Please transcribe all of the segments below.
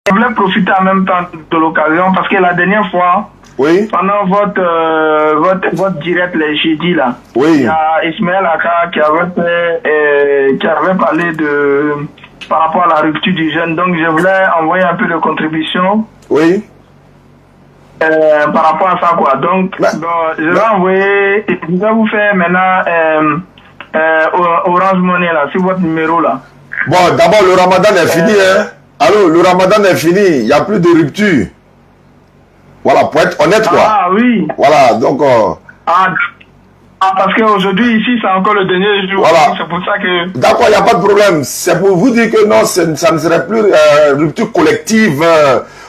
je voulais profiter en même temps de l'occasion parce que la dernière fois, oui, pendant votre direct les jeudis là, oui, il y a Ismaël Aka qui avait parlé par rapport à la rupture du jeûne. Donc je voulais envoyer un peu de contribution. Oui. Par rapport à ça quoi. Donc je vais vous faire maintenant Orange Money là, sur votre numéro là. Bon, d'abord le Ramadan est fini hein. Allô, le Ramadan est fini, il n'y a plus de rupture. Voilà, pour être honnête quoi. Ah oui. Voilà, donc parce qu'aujourd'hui ici c'est encore le dernier jour. Voilà. C'est pour ça que. D'accord, il n'y a pas de problème. C'est pour vous dire que non, ça ne serait plus rupture collective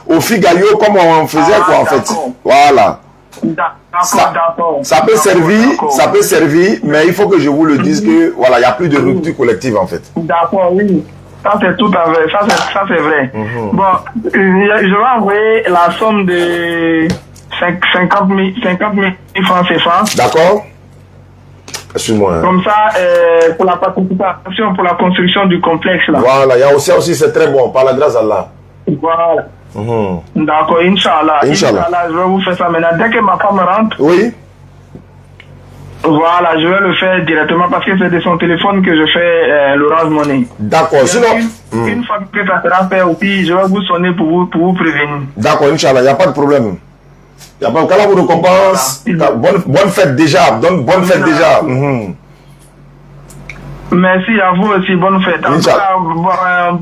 au Figayo comme on faisait quoi en fait. Voilà. D'accord. Ça peut servir, mais il faut que je vous le dise que voilà, il n'y a plus de rupture collective en fait. D'accord, oui. Ça c'est tout à fait, ça c'est vrai. Bon, je vais envoyer la somme de 50 000 francs CFA. D'accord. Excuse-moi. Hein. Comme ça, pour la participation, pour la construction du complexe là. Voilà, il y a aussi c'est très bon, par la grâce d'Allah. Voilà. D'accord, Inch'Allah. Inch'Allah, je vais vous faire ça maintenant. Dès que ma femme rentre. Oui. Voilà, je vais le faire directement parce que c'est de son téléphone que je fais l'Orange Money. D'accord, sinon. Une fois que ça sera fait, aussi, je vais vous sonner pour vous prévenir. D'accord, Inch'Allah, il n'y a pas de problème. Il n'y a pas de problème. Quand la vous récompense, bonne fête déjà. Bonne fête déjà. Merci à vous aussi, bonne fête. En tout cas,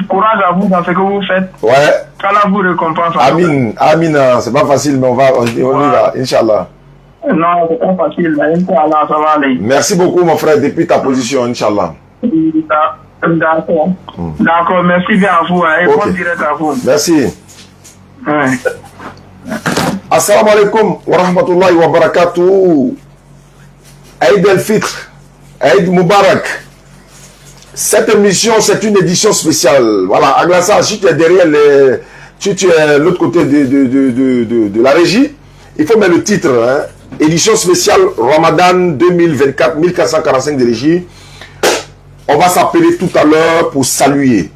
courage à vous dans ce que vous faites. Ouais. Qu'Allah vous récompense. Amin, c'est pas facile, mais on y va, Inch'Allah. Non, c'est pas facile, mais Inch'Allah, ça va aller. Merci beaucoup, mon frère, depuis ta position, Inch'Allah. D'accord. D'accord, merci bien à vous, et bon direct à vous. Merci. Ouais. Assalamu alaikum wa rahmatullahi wa barakatuh. Aïd el-Fitr, Aïd Moubarak. Cette émission, c'est une édition spéciale. Voilà, Aglassa, si tu es derrière tu es l'autre côté de la régie, il faut mettre le titre, hein. Édition spéciale Ramadan 2024, 1445 de régie. On va s'appeler tout à l'heure pour saluer.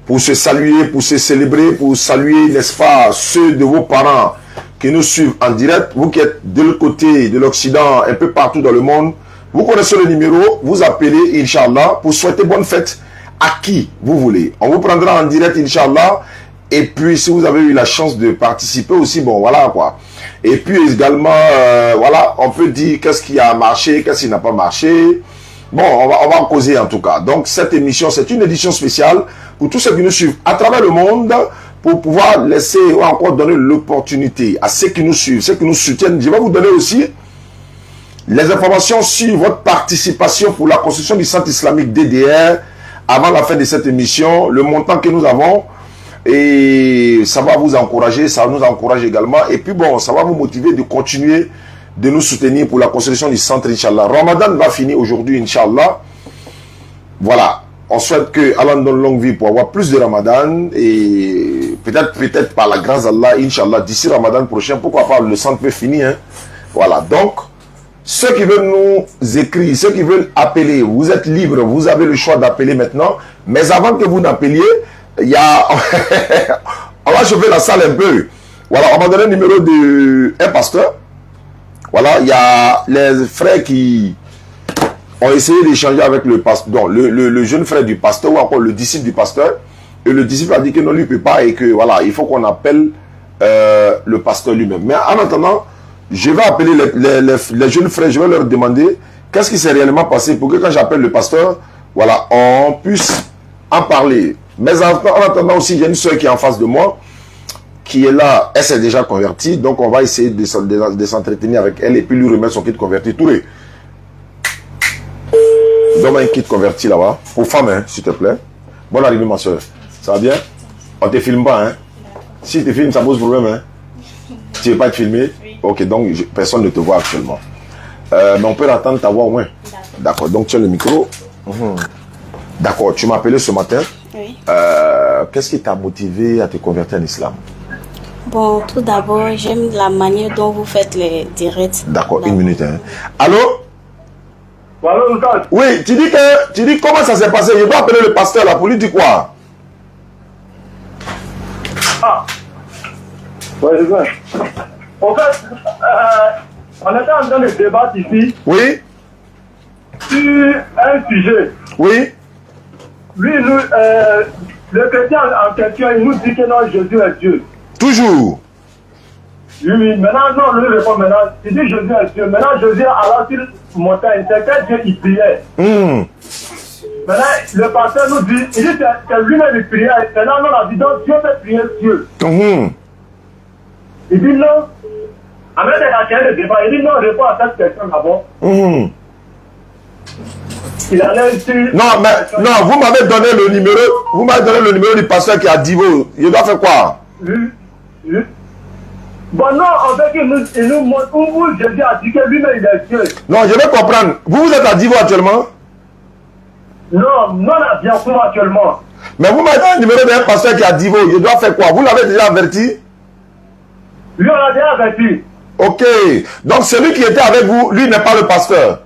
Pour se saluer, pour se célébrer, pour saluer, n'est-ce pas, ceux de vos parents qui nous suivent en direct. Vous qui êtes de l'autre côté de l'Occident, un peu partout dans le monde. Vous connaissez le numéro, vous appelez, Inch'Allah, pour souhaiter bonne fête à qui vous voulez. On vous prendra en direct, Inch'Allah. Et puis, si vous avez eu la chance de participer aussi, bon, voilà quoi. Et puis également, voilà, on peut dire qu'est-ce qui a marché, qu'est-ce qui n'a pas marché. Bon, on va en causer en tout cas. Donc, cette émission, c'est une édition spéciale pour tous ceux qui nous suivent à travers le monde, pour pouvoir laisser ou encore donner l'opportunité à ceux qui nous suivent, ceux qui nous soutiennent. Je vais vous donner aussi les informations sur votre participation pour la construction du centre islamique DDR avant la fin de cette émission, le montant que nous avons, et ça va vous encourager, ça nous encourage également, et puis bon, ça va vous motiver de continuer de nous soutenir pour la construction du centre, Inch'Allah. Ramadan va finir aujourd'hui, Inch'Allah. Voilà, on souhaite que Allah nous donne longue vie pour avoir plus de Ramadan, et peut-être par la grâce d'Allah, Inch'Allah, d'ici Ramadan prochain, pourquoi pas, le centre peut finir, hein. Voilà, donc, ceux qui veulent nous écrire, ceux qui veulent appeler, vous êtes libres, vous avez le choix d'appeler maintenant. Mais avant que vous n'appeliez, il y a... on va chauffer la salle un peu. Voilà, on m'a donné le numéro d'un pasteur. Voilà, il y a les frères qui ont essayé d'échanger avec le pasteur, donc le jeune frère du pasteur ou encore le disciple du pasteur. Et le disciple a dit que non, lui ne peut pas et que voilà, il faut qu'on appelle le pasteur lui-même. Mais en attendant, je vais appeler les jeunes frères, je vais leur demander qu'est-ce qui s'est réellement passé pour que quand j'appelle le pasteur, voilà, on puisse en parler. Mais en attendant aussi, il y a une soeur qui est en face de moi, qui est là, elle s'est déjà convertie, donc on va essayer de s'entretenir avec elle et puis lui remettre son kit converti. Touré, donne-moi un kit converti là-bas, pour femme, hein, s'il te plaît. Bonne arrivée ma soeur, ça va bien? On te filme pas, hein? Si tu filmes, ça pose problème, hein? Tu ne veux pas être filmé? Ok, donc personne ne te voit actuellement. Mais on peut attendre ta voix au moins. D'accord, donc tiens le micro. D'accord, tu m'as appelé ce matin. Oui. Qu'est-ce qui t'a motivé à te convertir en islam? Bon, tout d'abord, j'aime la manière dont vous faites les directs. D'accord, une minute. Hein. Allô? Allô, oui, tu dis comment ça s'est passé? Je dois appeler le pasteur là pour lui dire quoi? Ah, ouais, je vois. En fait, on était en train de débattre ici. Oui. Sur un sujet. Oui. Lui, nous, le chrétien en question, il nous dit que non, Jésus est Dieu. Toujours. Oui, maintenant, non, lui répond maintenant, il dit Jésus est Dieu. Maintenant, Jésus, alors sur montagne, c'est quel Dieu il priait. Maintenant, le pasteur nous dit, il dit que lui-même il priait. Maintenant, on a dit, donc Dieu peut prier Dieu. Il dit non. Avec des débat, il dit non, réponds à cette question d'abord. Il allait dire. Non, mais non, vous m'avez donné le numéro. Vous m'avez donné le numéro du pasteur qui a dit vous. Il doit faire quoi? Oui. Bon, non, en fait, il nous montre où Jésus a dit que lui-même il est Dieu. Non, je vais comprendre. Vous êtes à Divo actuellement? Non, non, à Biakoum actuellement. Mais vous m'avez donné le numéro d'un pasteur qui a Divo. Il doit faire quoi? Vous l'avez déjà averti? Lui, on l'a déjà averti. Ok. Donc celui qui était avec vous, lui n'est pas le pasteur.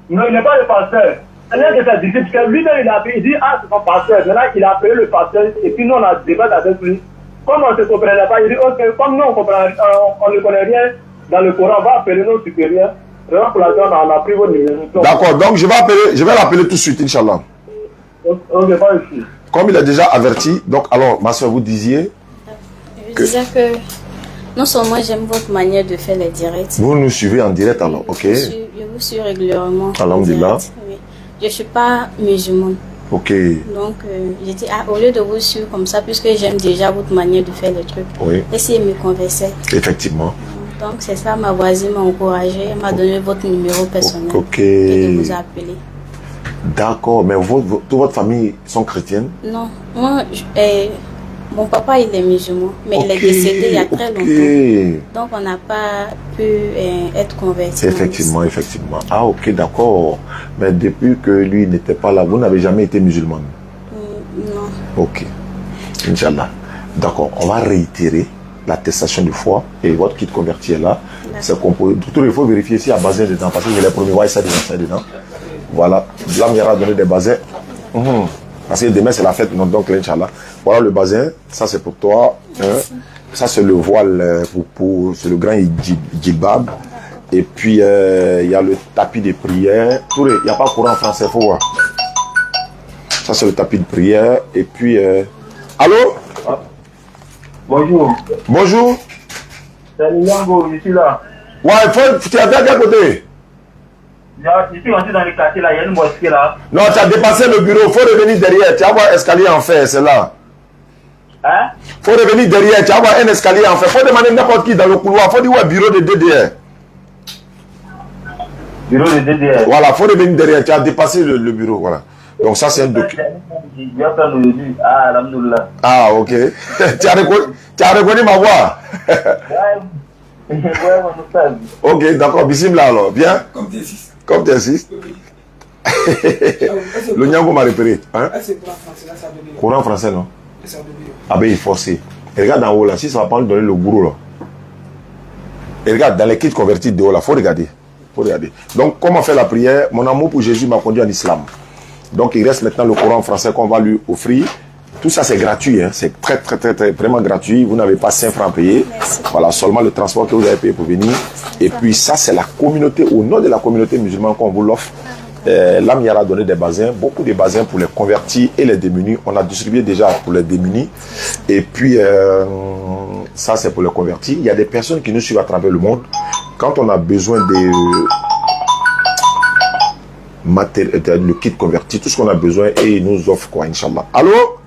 Non, il n'est pas le pasteur. C'est l'un de ses disciples, parce que lui-même, il dit, ah, c'est mon pasteur. Maintenant, il a appelé le pasteur, et puis nous, on a débattu avec lui. Comme on ne se comprenait pas, il dit, ok, comme nous, on ne connaît rien dans le Coran, on va appeler nos supérieurs. Pour l'instant, on a pris vos numéros. D'accord, donc je vais l'appeler tout de suite, Inch'Allah. On ne pas ici. Comme il est déjà averti, donc alors, ma soeur, vous disiez Je disais que non seulement j'aime votre manière de faire les directs. Vous nous suivez en direct alors, ok? Je vous suis régulièrement. Alhamdulillah. Oui. Je ne suis pas musulmane. Ok. Donc, j'ai dit, au lieu de vous suivre comme ça, puisque j'aime déjà votre manière de faire les trucs, oui. essayez de me converser. Effectivement. Donc, c'est ça, ma voisine m'a encouragé, elle m'a donné votre numéro personnel. Ok. Et de vous appeler. D'accord, mais toute votre famille sont chrétiennes? Non, moi, mon papa, il est musulman, mais il est décédé il y a très longtemps. Donc, on n'a pas pu être convertis. Effectivement, effectivement. Ah, ok, d'accord. Mais depuis que lui n'était pas là, vous n'avez jamais été musulmane? Non. Ok. Inch'Allah. D'accord, on va réitérer l'attestation de foi et votre kit converti est là. C'est composé. Tout il faut vérifier s'il y a basin dedans parce que je l'ai promis, ouais, ça dedans. Voilà. Là, il y aura donné des basins. Parce que demain, c'est la fête, donc Inch'Allah. Voilà le bazin, ça c'est pour toi. Hein. Ça c'est le voile, c'est le grand djilbab. Et puis, il y a le tapis de prière. Il n'y a pas courant en français, il faut voir. Ça c'est le tapis de prière. Et puis, allô? Bonjour. Bonjour. C'est Niango, je suis là. Ouais, tu es à quel côté? Je suis rentré dans le quartier là, il y a une mosquée là. Non, tu as dépassé le bureau, il faut revenir derrière. Tu vas voir un escalier en fer, c'est là. Hein? Il faut revenir derrière, tu vas voir un escalier en fer. Il faut demander n'importe qui dans le couloir. Il faut dire ouais, bureau de DDR. Bureau de DDR. Voilà, il faut revenir derrière. Tu as dépassé le bureau. Voilà. Donc ça, c'est un document. Ah, ok. Tu as reconnu ma voix? Ok, d'accord. Bismillah alors. Bien? Comme tu insistes. Le Niango m'a repéré. Hein? Courant français, non? Ah ben il est forcé. Et regarde en haut là, si ça va pas nous donner le gourou là. Et regarde dans les kits convertis de haut là, faut regarder. Donc comment faire la prière? Mon amour pour Jésus m'a conduit en islam. Donc il reste maintenant le Coran français qu'on va lui offrir. Tout ça c'est gratuit, hein. C'est très vraiment gratuit. Vous n'avez pas 5 francs à payer. Voilà, seulement le transport que vous avez payé pour venir. Et puis ça c'est la communauté, au nom de la communauté musulmane qu'on vous l'offre. L'Amiara a donné des basins, beaucoup de basins pour les convertis et les démunis. On a distribué déjà pour les démunis. Et puis, ça c'est pour les convertis. Il y a des personnes qui nous suivent à travers le monde. Quand on a besoin de le kit converti, tout ce qu'on a besoin, et ils nous offrent quoi, Inch'Allah. Allô?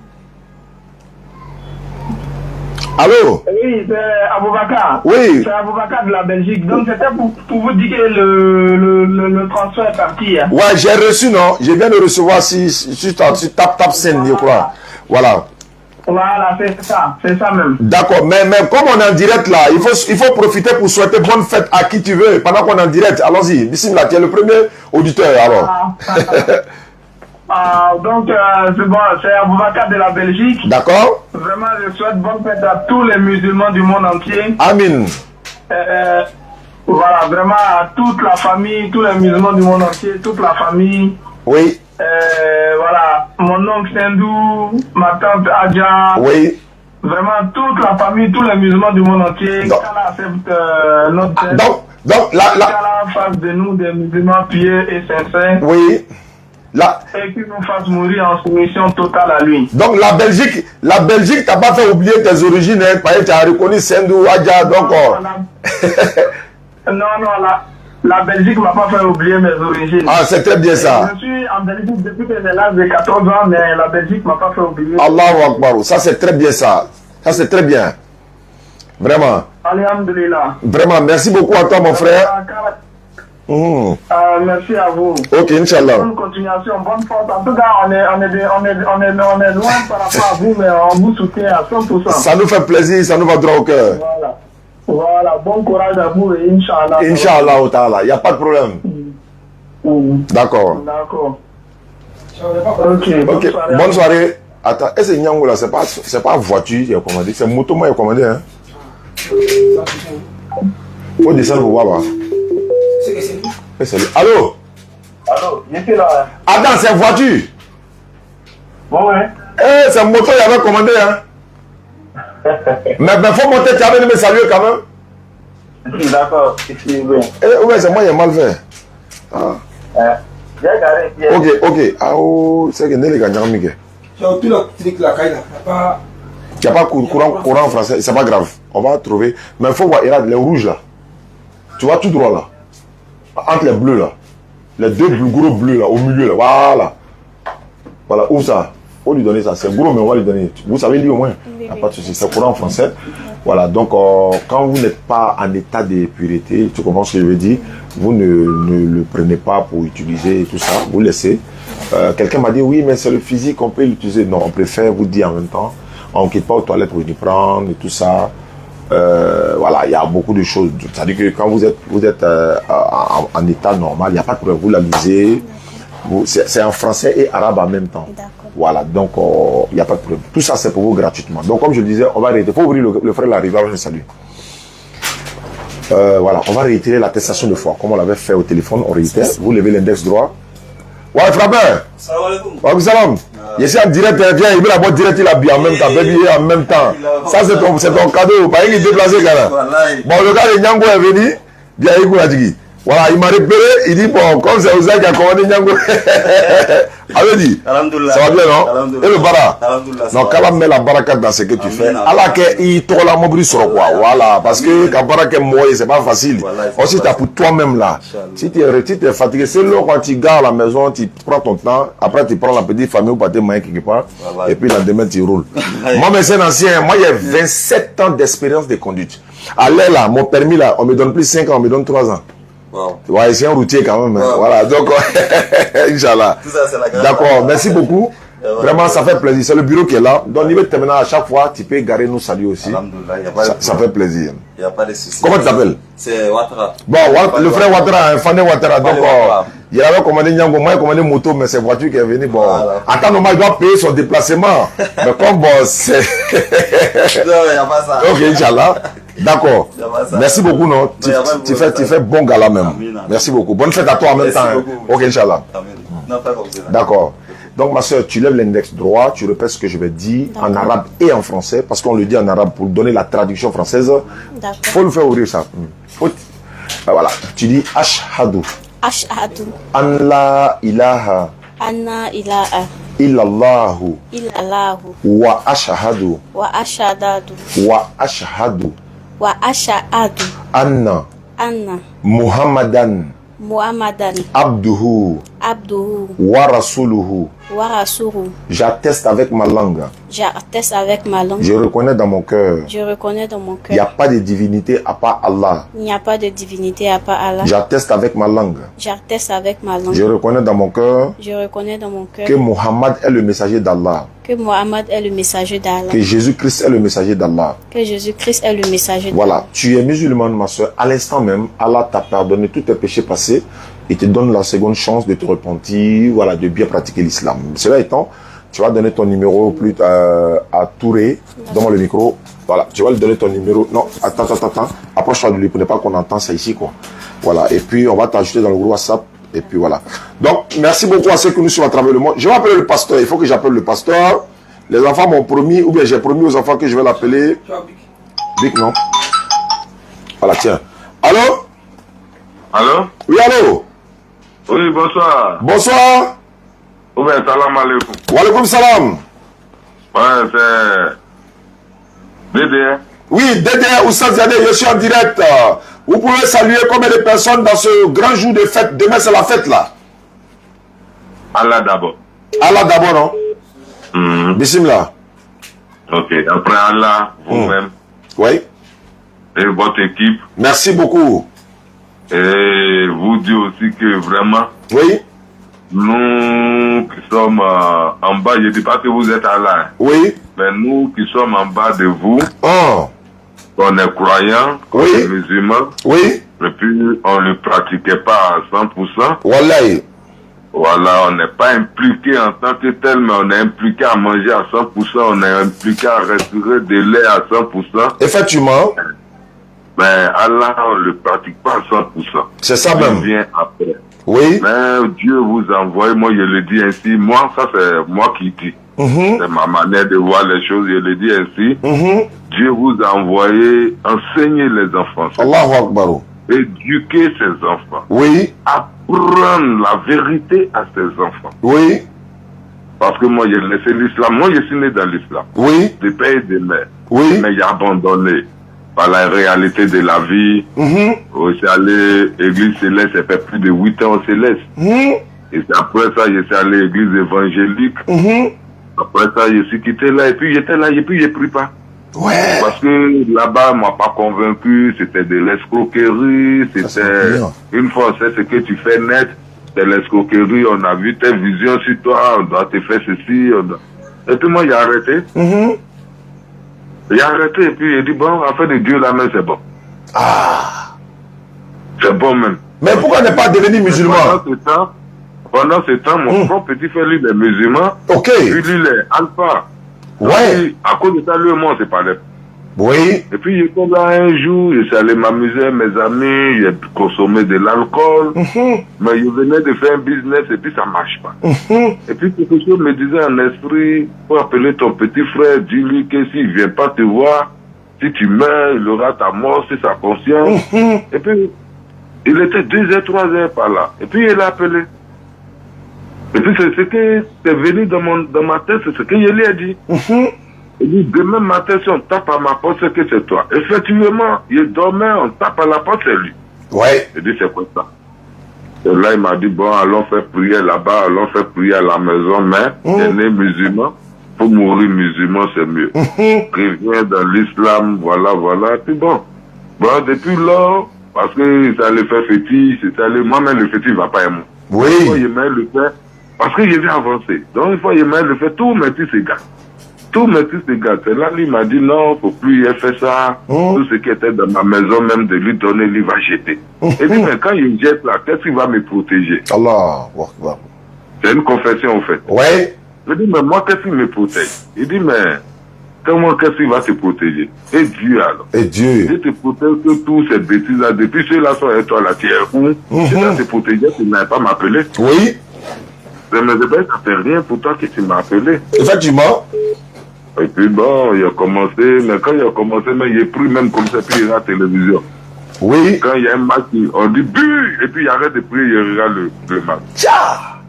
Allô? Oui, c'est Aboubakar. Oui. C'est Aboubakar de la Belgique. Donc c'était pour vous dire que le transfert est parti. Hein. Ouais, j'ai reçu, non? Je viens de recevoir si tu tapes scène, je crois. Voilà. Voilà, c'est ça même. D'accord, mais comme on est en direct là, il faut profiter pour souhaiter bonne fête à qui tu veux pendant qu'on est en direct. Allons-y, Bismillah, tu es le premier auditeur alors. Donc, c'est bon, c'est Aboubakar de la Belgique. D'accord. Vraiment, je souhaite bonne fête à tous les musulmans du monde entier. Amin. Voilà, vraiment à toute la famille, tous les musulmans du monde entier, toute la famille. Oui. Voilà, mon oncle Sindou, ma tante Adja. Oui. vraiment toute la famille, tous les musulmans du monde entier, qu'Allah accepte notre aide. Donc, qu'Allah fasse de nous des musulmans pieux et sincères. Oui. Et qu'il nous fasse mourir en soumission totale à lui. Donc la Belgique t'a pas fait oublier tes origines, hein, parce que tu as reconnu Sendou, Adja, donc... Non, la Belgique m'a pas fait oublier mes origines. Ah, c'est très bien ça. Je suis en Belgique depuis que j'ai l'âge de 14 ans, mais la Belgique m'a pas fait oublier. Allahu Akbar, ça c'est très bien ça. Ça c'est très bien. Vraiment. Alhamdulillah. Vraiment, merci beaucoup à toi mon frère. Merci à vous. Ok, Inch'Allah. Bonne continuation, bonne force. En tout cas, on est loin par rapport à vous, mais on vous soutient à 100%. Ça nous fait plaisir, ça nous va droit au cœur. Voilà, bon courage à vous et Inch'Allah. Inch'Allah, il n'y a pas de problème. D'accord. Ok, bonne soirée. Attends, est-ce que Nyango là, c'est pas voiture qui est commandé, c'est moto qui est commandé, hein? Faut descendre pour voir. Allô? Allô, je suis là. Attends, c'est voiture. Bon, ouais. Eh, c'est moto qui avait commandé, hein? Mais faut monter, tu avais me saluer quand même. D'accord, ici, oui. Eh, ouais, c'est moi qui ai mal fait. Ah. J'ai garé. Ok. Ah, oh, c'est que Nelly Gagnon Miguel. Il n'y a pas courant en français, c'est pas grave. On va trouver. Mais il faut voir, il y a les rouges là. Tu vois tout droit là. Entre les bleus là. Les deux gros bleus là, au milieu là. Voilà, où ça? Faut lui donner ça. C'est gros, mais on va lui donner. Vous savez lire au moins. Il n'y a pas de souci. C'est courant en français. Voilà, donc quand vous n'êtes pas en état de pureté, tu comprends ce que je veux dire, vous ne le prenez pas pour utiliser tout ça, vous laissez. Quelqu'un m'a dit oui, mais c'est le physique, on peut l'utiliser. Non, on préfère vous dire en même temps, on ne quitte pas aux toilettes pour venir prendre et tout ça. Voilà, il y a beaucoup de choses. C'est-à-dire que quand vous êtes en état normal, il n'y a pas de problème, vous la lisez. C'est en français et arabe en même temps. Voilà, donc il n'y a pas de problème. Tout ça, c'est pour vous gratuitement. Donc, comme je le disais, on va arrêter. Il faut ouvrir le frère l'arrivée, je salue. Voilà, on va réitérer l'attestation de foi. Comme on l'avait fait au téléphone, on réitère. Vous levez l'index droit. Ouais, frappeur. Salam alaikum. Wa salam. Je suis en direct, viens, il veut la boîte direct, il a bien en même temps, en même temps. Ça, c'est ton cadeau. Pas qu'il est déplacé, gars. Bon, le gars de Nyango est venu. Bien, il a dit. Voilà, il m'a repéré, il dit, bon, comme c'est Ouzak qui a commandé Nyango. Allez, dit. Ça va bien, non? Et le bara? Non, quand on met la baraka dans ce que tu fais, Allah il te la mobile sur quoi? Voilà, parce que quand baraka moi, c'est pas facile. Aussi, tu as pour toi-même là. Si tu es fatigué, c'est là quand tu gares à la maison, tu prends ton temps, après tu prends la petite famille ou pas tes moyens quelque part, et puis la demain tu roules. Moi, mais c'est un ancien, moi, il y a 27 ans d'expérience de conduite. Allez là, mon permis là, on me donne plus 5 ans, on me donne 3 ans. Wow. Ouais, c'est un routier quand même. Wow. Voilà, donc, Inch'Allah. D'accord, merci beaucoup. Vraiment, ça fait plaisir. C'est le bureau qui est là. Donc, niveau de terminal, à chaque fois, tu peux garer nous saluer aussi. Ça fait plaisir. Il n'y a pas de souci. Comment tu t'appelles? C'est Ouattara. Bon, le frère Ouattara, Fane Ouattara. Donc, il avait commandé Nyango, moi, il a commandé moto, mais c'est voiture qui est venue. Bon, attends, normalement, il doit payer son déplacement. Mais comme bon, c'est. Non, il n'y a pas ça. Ok, Inch'Allah. D'accord. Merci beaucoup, non? Tu fais bon gala même. Merci beaucoup. Bonne fête à toi en même temps. Ok, Inch'Allah. D'accord. Donc, ma soeur, tu lèves l'index droit, tu répètes ce que je vais dire en arabe et en français, parce qu'on le dit en arabe pour donner la traduction française. Il faut le faire ouvrir ça. Voilà. Tu dis Ashhadu. Ashhadu. An la ilaha. Anna ilaha. Illallahu. Illallahu. Wa ashhadu. Wa ashhadu. Wa ashhadu. Wa ashhadu. Anna. Muhammadan. Abduhu. Wa rasuluhu. J'atteste avec ma langue. Je reconnais dans mon cœur. Il n'y a pas de divinité à part Allah. J'atteste avec ma langue. Je reconnais dans mon cœur. Que Muhammad est le messager d'Allah. Que Jésus-Christ est le messager d'Allah. Voilà, tu es musulman, ma soeur. À l'instant même, Allah t'a pardonné tous tes péchés passés. Il te donne la seconde chance de te repentir, voilà, de bien pratiquer l'islam. Cela étant, tu vas donner ton numéro plus à Touré. Donne-moi le micro. Voilà, tu vas lui donner ton numéro. Non, attends. Approche-toi de lui pour ne pas qu'on entende ça ici, quoi. Voilà, et puis on va t'ajouter dans le groupe WhatsApp. Et puis voilà. Donc, merci beaucoup à ceux qui nous suivent à travers le monde. Je vais appeler le pasteur. Il faut que j'appelle le pasteur. Les enfants m'ont promis, ou bien j'ai promis aux enfants que je vais l'appeler. Bic, non? Voilà, tiens. Allô? Allô? Oui, allô? Oui, bonsoir. Bonsoir. Oui, salam alaikum. Wa alaikum salam. Ouais, c'est... Dédé. Oui, Dédé Oussad Ziadé, je suis en direct. Vous pouvez saluer combien de personnes dans ce grand jour de fête? Demain, c'est la fête, là. Allah d'abord. Allah d'abord, non? Bismillah. Ok, après Allah, vous-même. Oui. Et votre équipe. Merci beaucoup. Et vous dire aussi que vraiment... Oui. Nous qui sommes en bas, je ne dis pas que vous êtes Allah. Oui. Mais nous qui sommes en bas de vous, on est croyants, on est musulmans. Oui. Et puis on ne le pratiquait pas à 100%. Wallahi. Voilà, on n'est pas impliqué en tant que tel, mais on est impliqué à manger à 100%, on est impliqué à respirer de l'air à 100%. Effectivement. Mais Allah, on ne le pratique pas à 100%. C'est ça même. Il vient après. Oui. Mais Dieu vous envoie, moi je le dis ainsi, moi ça c'est moi qui dis. C'est ma manière de voir les choses, je le dis ainsi. Dieu vous a envoyé enseigner les enfants. Allahu Akbar. Éduquer ses enfants. Oui. Apprendre la vérité à ses enfants. Oui. Parce que moi j'ai laissé l'islam, moi je suis né dans l'islam. Oui. De père et de mère. Oui. Mais j'ai abandonné par la réalité de la vie. Je suis allé à l'église céleste, ça fait plus de 8 ans au céleste. Et c'est après ça, je suis allé à l'église évangélique. Après ça, je suis quitté là, et puis j'étais là, et puis je prie pas. Ouais. Parce que là-bas, on m'a pas convaincu, c'était de l'escroquerie, c'était, une fois c'est ce que tu fais net, c'est l'escroquerie, on a vu tes visions sur toi, on doit te faire ceci, et puis moi j'ai arrêté. J'ai arrêté, et puis j'ai dit, bon, affaire de Dieu, la main, c'est bon. C'est bon même. Mais pourquoi ne pas devenir musulman? Pendant ce temps, mon propre petit frère, lui, il est musulman. Ok. Puis lui, il est alpha. Ouais. À cause de ça, lui et moi, on s'est parlé. Oui. Et puis, j'étais là un jour, je suis allé m'amuser avec mes amis, j'ai consommé de l'alcool. Mais je venais de faire un business et puis ça marche pas. Et puis, quelque chose me disait en esprit, faut appeler ton petit frère, dis-lui que s'il vient pas te voir, si tu meurs, il aura ta mort, c'est sa conscience. Et puis, il était 2h, 3h par là. Et puis, il l'a appelé. Et puis, c'est ce que c'est venu dans ma tête, c'est ce que je lui ai dit. Il dit, demain matin, si on tape à ma porte, c'est que c'est toi. Effectivement, il dormait, on tape à la porte, c'est lui. Ouais. Il dit, c'est quoi ça? Et là, il m'a dit, bon, allons faire prier là-bas, allons faire prier à la maison, mais il est né musulman. Pour mourir musulman, c'est mieux. Reviens dans l'islam, voilà, voilà. Et puis bon, depuis là, parce que ça allait faire fétiche, moi-même, le fétiche ne va pas aimer. Oui. Il faut aimer le faire, parce que je vais avancer. Donc, il faut aimer le faire, tout maîtrise ses gars. Tout maîtrise ses gars. C'est là, lui, il m'a dit, non, faut plus faire ça. Tout ce qui était dans ma maison, même de lui donner, lui va jeter. Et puis, mais quand il jette là, qu'est-ce qui va me protéger? Allah. C'est une confession, en fait. Ouais. Je dis, mais moi, qu'est-ce qui me protège? Il dit, mais comment, qu'est-ce qui va te protéger? Et Dieu, alors. Et Dieu. Il te protège de toutes ces bêtises-là. Depuis ceux-là sont avec toi, là, tu es où? Tu vas te protéger, tu n'avais pas m'appeler. Oui. Mais ça fait rien pour toi que tu m'as appelé. Effectivement. Et puis bon, il a commencé, mais quand il a commencé, mais il est pris même comme ça, puis il regarde la télévision. Oui. Quand il y a un match, on dit but, et puis il arrête de prier, il regarde le match. Tcha.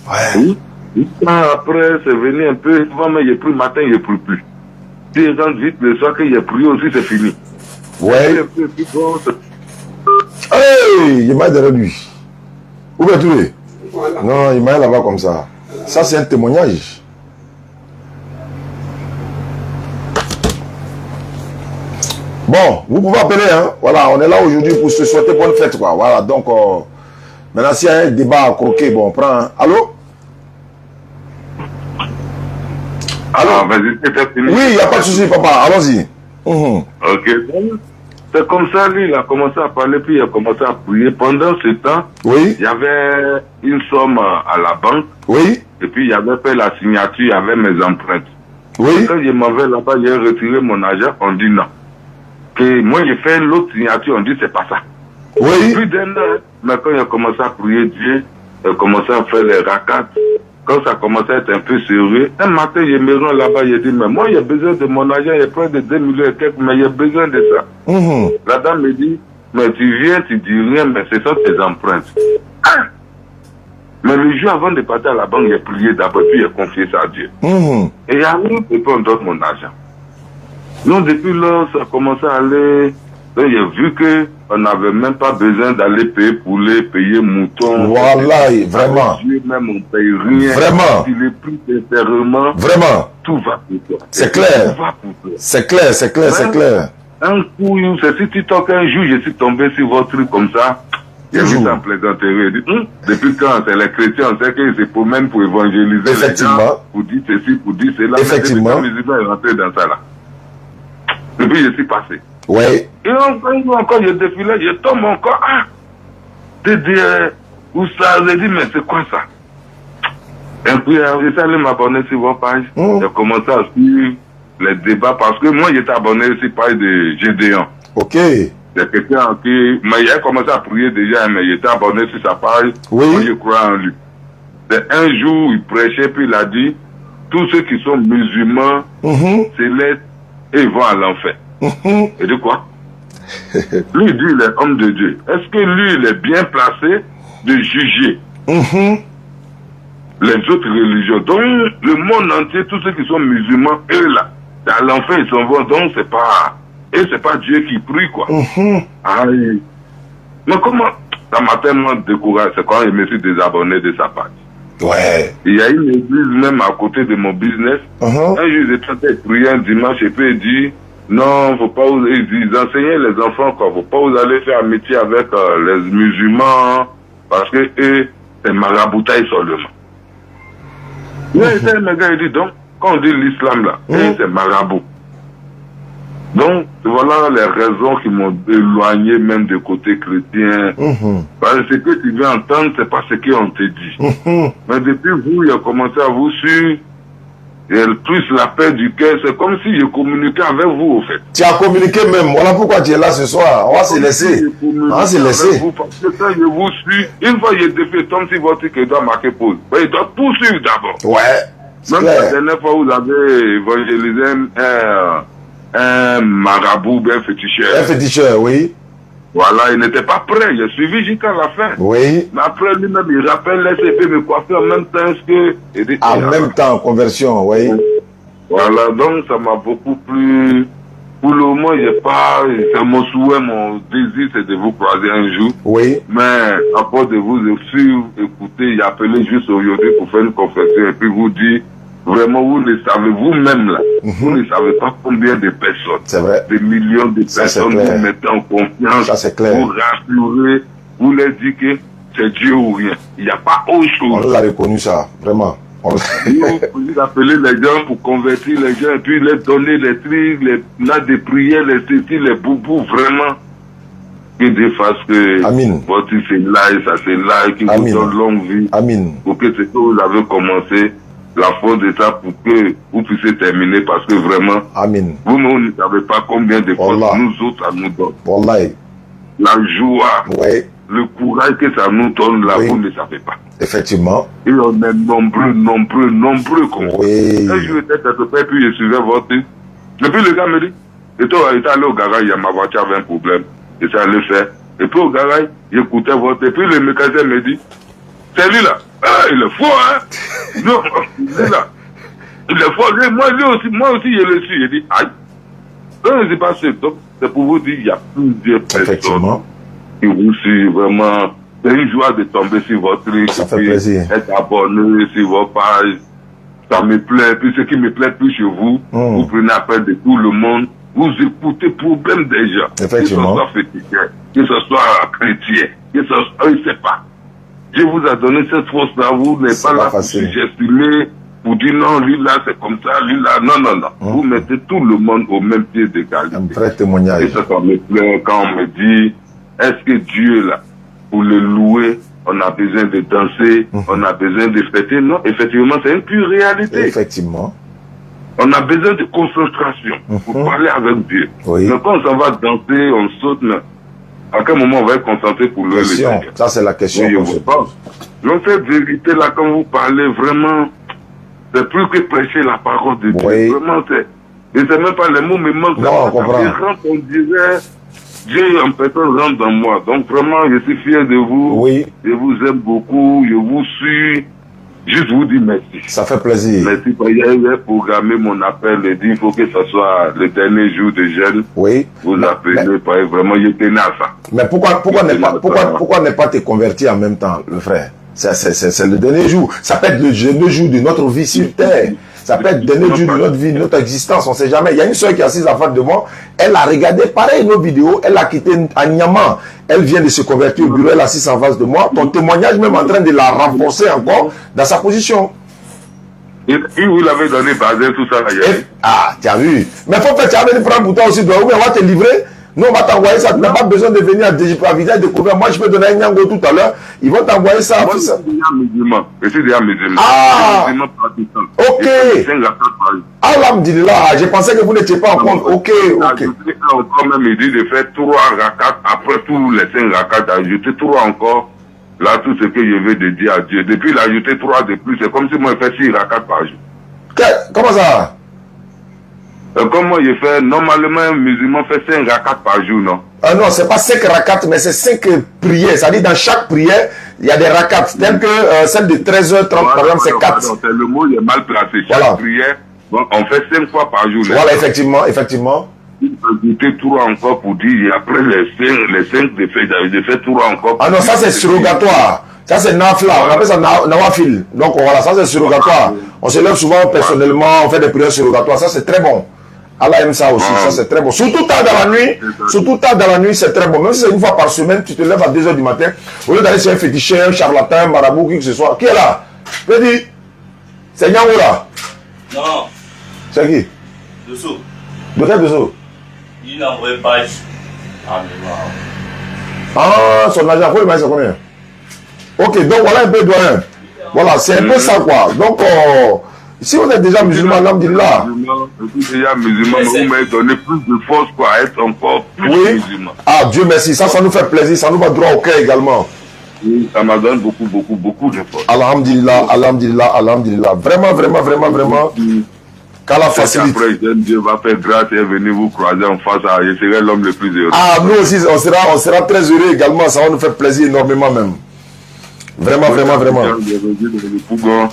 Ouais. Oui. Après, c'est venu un peu, souvent, mais il est pris le matin, il est pris plus. Puis il rentre vite, le soir, qu'il est pris aussi, c'est fini. Ouais. Et puis, bon, hey, il m'a derrière lui. Où est-ce que voilà. Non, il m'a là-bas comme ça. Ça, c'est un témoignage. Bon, vous pouvez appeler, hein. Voilà, on est là aujourd'hui pour se souhaiter bonne fête, quoi. Voilà, donc, maintenant, s'il y a un débat à croquer, bon, on prend. Hein. Allô? Alors, vas-y, c'est fini. Oui, il n'y a pas de souci, papa. Allons-y. Ok. C'est comme ça, lui, il a commencé à parler, puis il a commencé à prier. Pendant ce temps, oui. Il y avait une somme à la banque. Oui. Et puis, il avait fait la signature, il y avait mes empreintes. Oui. Et quand je m'en vais là-bas, j'ai retiré mon argent, on dit non. Que moi, j'ai fait l'autre signature, on dit c'est pas ça. Oui. Plus d'un an, mais quand il a commencé à prier Dieu, il a commencé à faire les rakats. quand ça commençait à être un peu sérieux, un matin, je me rends là-bas, je dis, mais moi, il y a besoin de mon argent, il y a près de 2 millions et quelques, mais il y a besoin de ça. La dame me dit, mais tu viens, tu dis rien, mais ce sont tes empreintes. Ah! Mais le jour avant de partir à la banque, j'ai prié d'abord, puis j'ai confié ça à Dieu. Et à nous, et puis on donne mon argent. Donc depuis là, ça a commencé à aller. Donc j'ai vu que on n'avait même pas besoin d'aller payer poulet, payer mouton. Voilà, vraiment. Dieu même, on paye rien. Vraiment. Si les prix sincèrement, vraiment. Tout va pour toi. C'est clair. C'est clair, c'est clair, c'est clair. Un coup, c'est si tu toques un jour, je suis tombé sur votre truc comme ça. J'ai vu ça en plaisanterie. Depuis quand c'est les chrétiens, on sait qu'ils se promènent pour évangéliser les gens, pour dire ceci, pour dire cela. Effectivement. Mais les musulmans sont rentrés dans ça là. Et puis je suis passé. Ouais. Et encore, je défilais, je tombe encore. Ah! De dire, où ça? J'ai dit, mais c'est quoi ça? Et puis, j'ai allé m'abonner sur vos pages. J'ai commencé à suivre les débats parce que moi, j'étais abonné sur la page de Gédéon. Ok. C'est quelqu'un qui, mais il a commencé à prier déjà, mais il était abonné sur sa page. Oui. Moi, je crois en lui. C'est un jour, il prêchait, puis il a dit, tous ceux qui sont musulmans, célestes, et ils vont à l'enfer. Et de quoi? Lui, il dit, il est homme de Dieu. Est-ce que lui, il est bien placé de juger les autres religions? Donc, le monde entier, tous ceux qui sont musulmans, eux là, à l'enfer, ils s'en vont. Donc, c'est pas... Et c'est pas Dieu qui prie, quoi. Aïe. Mais comment? Ça m'a tellement découragé. C'est quand je me suis désabonné de sa page. Ouais. Il y a une église même à côté de mon business. Un jour, j'étais en train de prier un dimanche et puis il dit, non, faut pas vous... Ils enseignaient les enfants, quoi. Faut pas vous aller faire amitié avec les musulmans parce que eux, c'est maraboutage seulement. Mais c'est un gars, il dit, donc, quand on dit l'islam là, c'est marabout. Donc, voilà les raisons qui m'ont éloigné même du côté chrétien. Parce que ce que tu veux entendre, c'est pas ce qu'on te dit. Mais depuis vous, il a commencé à vous suivre. Et plus la paix du cœur, c'est comme si je communiquais avec vous, au fait. Tu as communiqué même. Voilà pourquoi tu es là ce soir. On va se laisser. On va se laisser. Parce que quand je vous suis, une fois je défie, comme si votre truc doit marquer pause. Mais il doit poursuivre d'abord. Ouais. Même la dernière fois, vous avez évangélisé un marabout, un féticheur. Un féticheur, oui. Voilà, il n'était pas prêt. J'ai suivi jusqu'à la fin. Oui. Mais après, lui-même, il rappelle, laissez me coiffer en même temps que... En même temps, conversion, oui. Voilà, donc ça m'a beaucoup plu. Pour le moment, j'ai pas... C'est mon souhait, mon désir, c'est de vous croiser un jour. Oui. Mais à part de vous suivre, écouter, j'ai appelé juste aujourd'hui pour faire une confession et puis vous dire... Vraiment, vous ne savez vous-même là, vous ne savez pas combien de personnes, des millions de personnes vous mettez en confiance, vous rassurez, vous leur dites que c'est Dieu ou rien. Il n'y a pas autre chose. On l'a reconnu ça, vraiment. Vous appelez les gens pour convertir les gens et puis leur donner les trucs, les nattes de prière, les cétis, les boubous, vraiment. Que Dieu fasse que votre c'est là et ça c'est là et qu'il vous donne longue vie. Pour que ce que vous avez commencé, la force de ça pour que vous puissiez terminer parce que vraiment, vous-même ne savez pas combien de force nous autres ça nous donne. La joie, le courage que ça nous donne là, vous ne savez pas. Effectivement. Et on est nombreux comme ça. Un jour, j'étais quelque part, puis je suivais votre truc. Et puis le gars me dit, et toi, il est allé au garage, ma voiture avait un problème. Et ça allait faire. Et puis au garage, j'écoutais votre. Et puis le mécanicien me dit, c'est lui là. Ah, il est faux, hein? Non, il est là. Il est faux. Moi aussi, je le suis. J'ai dit, aïe. Donc, c'est pas ça. Donc, c'est pour vous dire, il y a plusieurs personnes qui vous suivent vraiment. C'est une joie de tomber sur votre truc. Ça fait plaisir. Être abonné sur vos pages. Ça me plaît. Puis ce qui me plaît plus chez vous, vous prenez appel de tout le monde. Vous écoutez le problème des gens. Effectivement. Que ce soit féticheur, que ce soit chrétien, que ce soit, je ne sais pas. Dieu vous a donné cette force-là, vous n'êtes pas là pour suggestionner, pour dire non, lui là c'est comme ça, lui là, non. Vous mettez tout le monde au même pied d'égalité. Un vrai témoignage. Et ça me plaît quand on me dit, est-ce que Dieu là, pour le louer, on a besoin de danser, on a besoin de fêter? Non, effectivement, c'est une pure réalité. Effectivement. On a besoin de concentration pour parler avec Dieu. Mais quand on s'en va danser, on saute, non. À quel moment on va être concentré pour le Question. Ça, c'est la question. Oui, je vous parle. Donc, cette vérité-là, quand vous parlez, vraiment, c'est plus que prêcher la parole de Dieu. Oui. Vraiment, c'est... Et c'est même pas les mots, mais manque. Non, on comprend. On dirait, Dieu en personne rentre dans moi. Donc, vraiment, je suis fier de vous. Oui. Je vous aime beaucoup. Je vous suis. Juste vous dire merci. Ça fait plaisir. Merci. J'ai programmé mon appel et dit il faut que ce soit le dernier jour de jeûne. Oui. Vous appelez, vraiment, je tenais à ça. Mais pourquoi ne pas te convertir en même temps, le frère? C'est le dernier jour. Ça peut être le dernier jour de notre vie sur terre. Ça peut être le dernier jour de notre vie, de notre existence. On ne sait jamais. Il y a une soeur qui est assise en face de moi. Elle a regardé pareil nos vidéos. Elle a quitté Anyama. Elle vient de se convertir au bureau. Elle est assise en face de moi. Ton témoignage même en train de la renforcer encore dans sa position. Et vous l'avez donné par exemple tout ça là. Ah, tu as vu. Mais il faut faire, tu as venu prendre pour toi aussi. Ou bien on va te livrer. Nous, on va t'envoyer ça. Tu n'as pas besoin de venir à visage découvrir. Moi, je peux donner un Nyango tout à l'heure. Ils vont t'envoyer ça. Moi, je suis déjà musulman. Je suis déjà musulman. Ah! Ok. Alhamdulillah. Je pensais que vous n'étiez pas en compte. Ok, ok. Encore même, il dit de faire 3 rakats. Après tous les 5 rakats, d'ajouter 3 encore. Là, tout ce que je veux de dire à Dieu. Depuis l'ajouter 3 de plus, c'est comme si moi, je fais 6 rakats par jour. Comment ça? Comme moi, je fais, normalement, un musulman fait 5 rakats par jour, non? Non, c'est pas 5 rakats, mais c'est 5 prières. C'est-à-dire, dans chaque prière, il y a des rakats. Tel que celle de 13h30, par exemple, c'est 4. Le mot il est mal placé. Chaque prière, bon, on fait 5 fois par jour. Voilà, effectivement, effectivement. Ajouter 3 encore pour dire, et après les 5 de faire 3 encore. Ah non, ça c'est surrogatoire. Ça c'est nafla, on appelle ça nawafil. Donc voilà, ça c'est surrogatoire. On se lève souvent personnellement, on fait des prières surrogatoires. Ça c'est très bon. Allah aime ça aussi, ça c'est très bon. Surtout tard dans la nuit, c'est très bon. Même si c'est une fois par semaine, tu te lèves à 2 h du matin, au lieu d'aller chez un féticheur, un charlatan, un marabout, qui que ce soit. Qui est là? Je dis, c'est Nyango là? Non. C'est qui? Dessous. De quel dessous? Il a envoyé page. Ah, son agent, faut le mettre, c'est combien? Ok, donc voilà un peu doyen. Voilà, c'est un peu ça quoi. Donc, si vous êtes déjà musulman, alhamdulillah. Déjà musulman, mais vous m'avez donné plus de force pour être encore plus musulman. Ah, Dieu merci, ça nous fait plaisir, ça nous va droit au cœur également. Oui, ça m'a donné beaucoup de force. Alhamdulillah, alhamdulillah, alhamdulillah. Vraiment. Qu'Allah facilite. Après, Dieu va faire grâce et venir vous croiser en face. Je serai l'homme le plus heureux. Ah, nous aussi, on sera très heureux également. Ça va nous faire plaisir énormément même. Vraiment.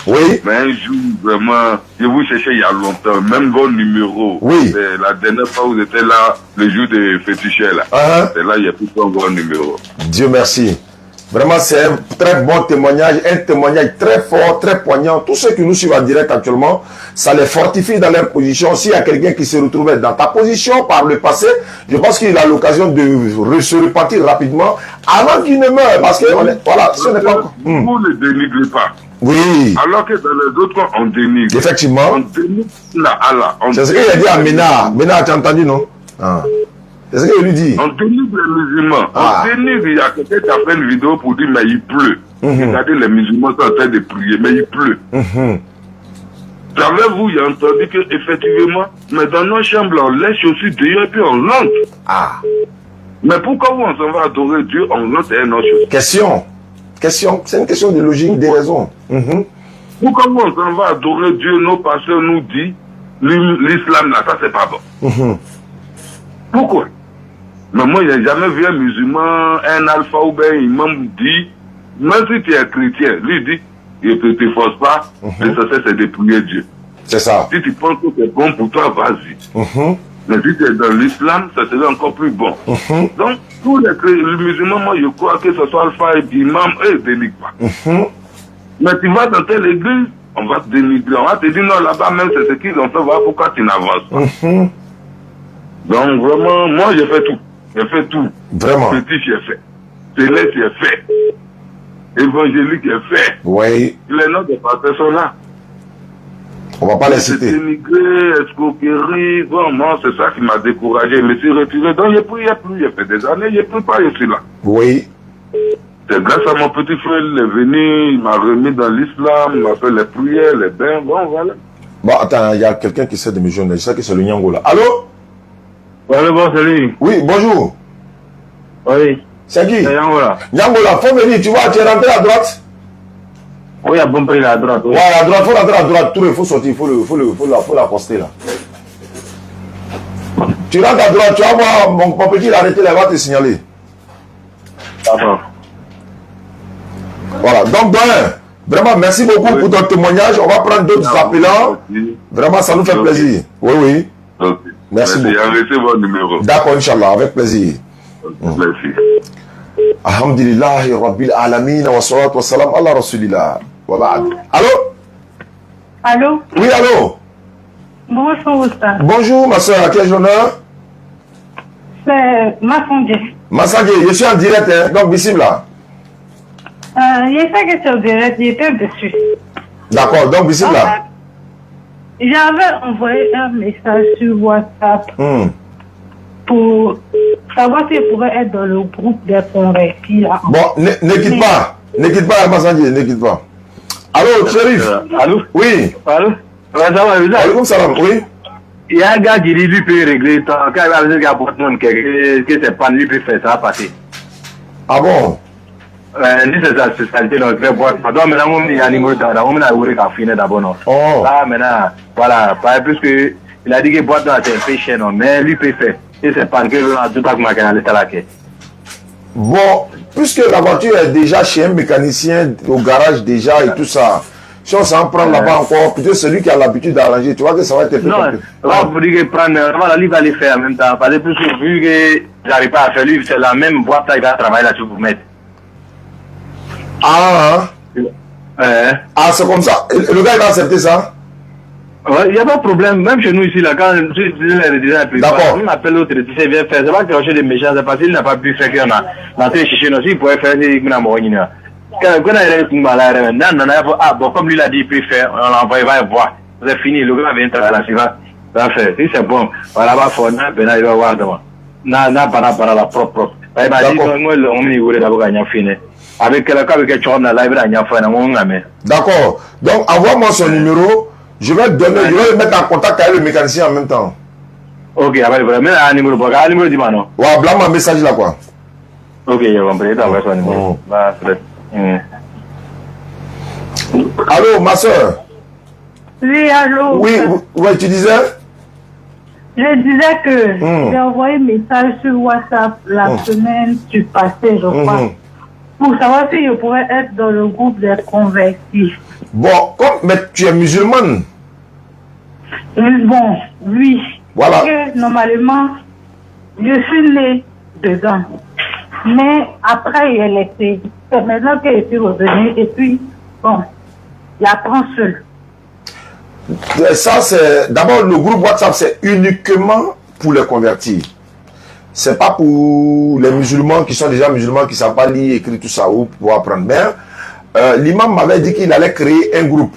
Oui. Mais un jour, vraiment, je vous cherchais il y a longtemps. Même vos numéros. Oui. La dernière fois où vous étiez là, le jour des féticheurs là. C'est là, il n'y a plus vos numéros. Dieu merci. Vraiment, c'est un très bon témoignage, un témoignage très fort, très poignant. Tous ceux qui nous suivent en direct actuellement, ça les fortifie dans leur position. S'il y a quelqu'un qui se retrouvait dans ta position par le passé, je pense qu'il a l'occasion de se repentir rapidement avant qu'il ne meure. Parce que, voilà, ce n'est pas... Vous ne dénigrez pas. Oui. Alors que dans les autres cas, on dénigre. Effectivement. On dénigre Allah. C'est ce qu'il a dit à Ménard. Ménard, tu as entendu, non? C'est ce qu'il lui dit. On dénigre les musulmans. On dénigre, il y a quelqu'un qui a fait une vidéo pour dire, mais il pleut. Regardez, les musulmans sont en train de prier, mais il pleut. Savez-vous, il a entendu qu'effectivement, mais dans nos chambres, on laisse aussi dehors et puis on rentre. Mais pourquoi vous, on s'en va adorer Dieu, on rentre et on chose? Question. C'est une question de logique, des raisons. Pourquoi vous, on s'en va adorer Dieu, nos pasteurs nous disent, l'islam là, ça c'est pas bon. Pourquoi? Mais moi, je n'ai jamais vu un musulman, un alpha ou bien un imam dit, même si tu es chrétien, lui dit, il ne t'efforce pas, l'essentiel c'est de prier Dieu. C'est ça. Si tu penses que c'est bon pour toi, vas-y. Mais si tu es dans l'islam, ça serait encore plus bon. Donc, tous les musulmans, moi, je crois que ce soit alpha et imam, eux, ils ne dénigrent pas. Mais tu vas dans telle église, on va te dénigrer. On va te dire, non, là-bas, même c'est ce qu'ils ont fait, voilà pourquoi tu n'avances pas. Donc, vraiment, moi, j'ai fait tout. J'ai fait tout. Vraiment. Petit, j'ai fait. Céleste, j'ai fait. Évangélique, j'ai fait. Oui. Les noms des pasteurs sont là. On va pas les citer. Dénigré, escroquerie, bon, moi, c'est ça qui m'a découragé. Je me suis retiré. Donc, je priais plus. Il fait des années, je ne prie pas, je suis là. Oui. C'est grâce à mon petit frère, il est venu, il m'a remis dans l'islam, il m'a fait les prières, les bains, bon, voilà. Bon, attends, il y a quelqu'un qui essaie de me joindre. Je sais que c'est le Nyango là. Allô? Oui, bon, salut. Oui, bonjour. Oui. C'est qui? C'est Yangola. Yangola, faut venir, tu vois, tu es rentré à droite. Oui, il y a bon prix là à droite. Oui. Ouais, à droite, faut rentrer à droite, tout il faut sortir, faut l'accoster là. Tu rentres à droite, tu vas voir mon petit, il a arrêté là, il va te signaler. D'accord. Voilà, donc vraiment, merci beaucoup pour ton témoignage. On va prendre d'autres appelants. Vraiment, ça nous fait plaisir. Oui, oui. Ok. Merci beaucoup. Laissez votre numéro. D'accord, Inch'Allah, avec plaisir. Merci. Alhamdulillah, Rabbil Alamin, wa salatu wa salam ala Rasulillah. Wa ba'd. Allô? Allô? Oui, allô? Bonjour, Oustaz. Bonjour, ma soeur, à quel honneur? C'est Massangé. Massangé, je suis en direct, hein, donc ici là. Il fait que c'est au direct, j'étais dessus. D'accord, donc ici là. J'avais envoyé un message sur WhatsApp pour savoir si je pouvais être dans le groupe des convertis. Là. Bon, ne quitte pas, Massangé, ne quitte pas. Allô, Chérif? Allô? Oui. Allô? Ouais, ça va, vous Alaykoum salam, oui. Il y a un gars qui dit lui peut régler quand il va dire qu'il y a beaucoup de monde que c'est pas lui peut faire ça passer. Ah bon? Lui c'est sa spécialité donc très bon. Donc maintenant il y a un numéro d'adresse, on a ouvert qu'à finir d'abord non. Oh. Là maintenant voilà, pas plus que il a dit que boîte dans c'est un peu cher non, mais lui peut faire. Et c'est pas que là tout à coup ma canal est là. Bon, puisque la voiture est déjà chez un mécanicien au garage déjà et tout ça, si on s'en prend là-bas encore, plutôt celui qui a l'habitude d'arranger, tu vois que ça va être un peu compliqué. Non, vous dites que prendre, voilà, lui va les faire en même temps. Parce que plus que vu que j'arrive pas à faire lui, c'est la même boîte là, il va travailler là-dessus pour vous mettre. Ah, ah c'est comme ça. Le gars il va accepter ça? Ouais, il n'y a pas de problème. Même chez nous ici, là, quand on appelle l'autre, tu sais, viens faire. C'est pas que des méchants, c'est parce qu'il n'a pas pu faire qu'on a l'entrée chez nous aussi, il pourrait faire des gnamoines. Quand on a ah bon, comme lui l'a dit, il peut faire, on l'envoie, il va voir. C'est fini, le gars vient travailler là, il va faire. Si c'est bon, voilà, va faire, il va voir devant. N'a pas la propre. Il m'a dit, moi, on m'a dit, d'abord, il a fini. Avec quelqu'un avec chose là, il va faire, on a fait. D'accord. Donc, envoie-moi son numéro. Je vais donner, je vais le mettre en contact avec le mécanicien en même temps. Ok, après, mais un numéro, un numéro du mano. Ouais, blâme un message là quoi. Ok, j'ai compris, t'envoies son numéro. Allô, ma soeur? Oui, allô? Oui, ouais, tu disais? Je disais que j'ai envoyé un message sur WhatsApp la semaine passée, je crois, pour savoir si je pourrais être dans le groupe des convertis. Bon, mais tu es musulmane? Bon, oui. Voilà. Parce que normalement, je suis née dedans. Mais après, il est laissé. C'est maintenant que je suis revenue. Et puis, bon, il y a 30 seuls. Ça, c'est... D'abord, le groupe WhatsApp, c'est uniquement pour les convertis. C'est pas pour les musulmans qui sont déjà musulmans, qui ne savent pas lire, écrire, tout ça, ou pour apprendre. Mais l'imam m'avait dit qu'il allait créer un groupe.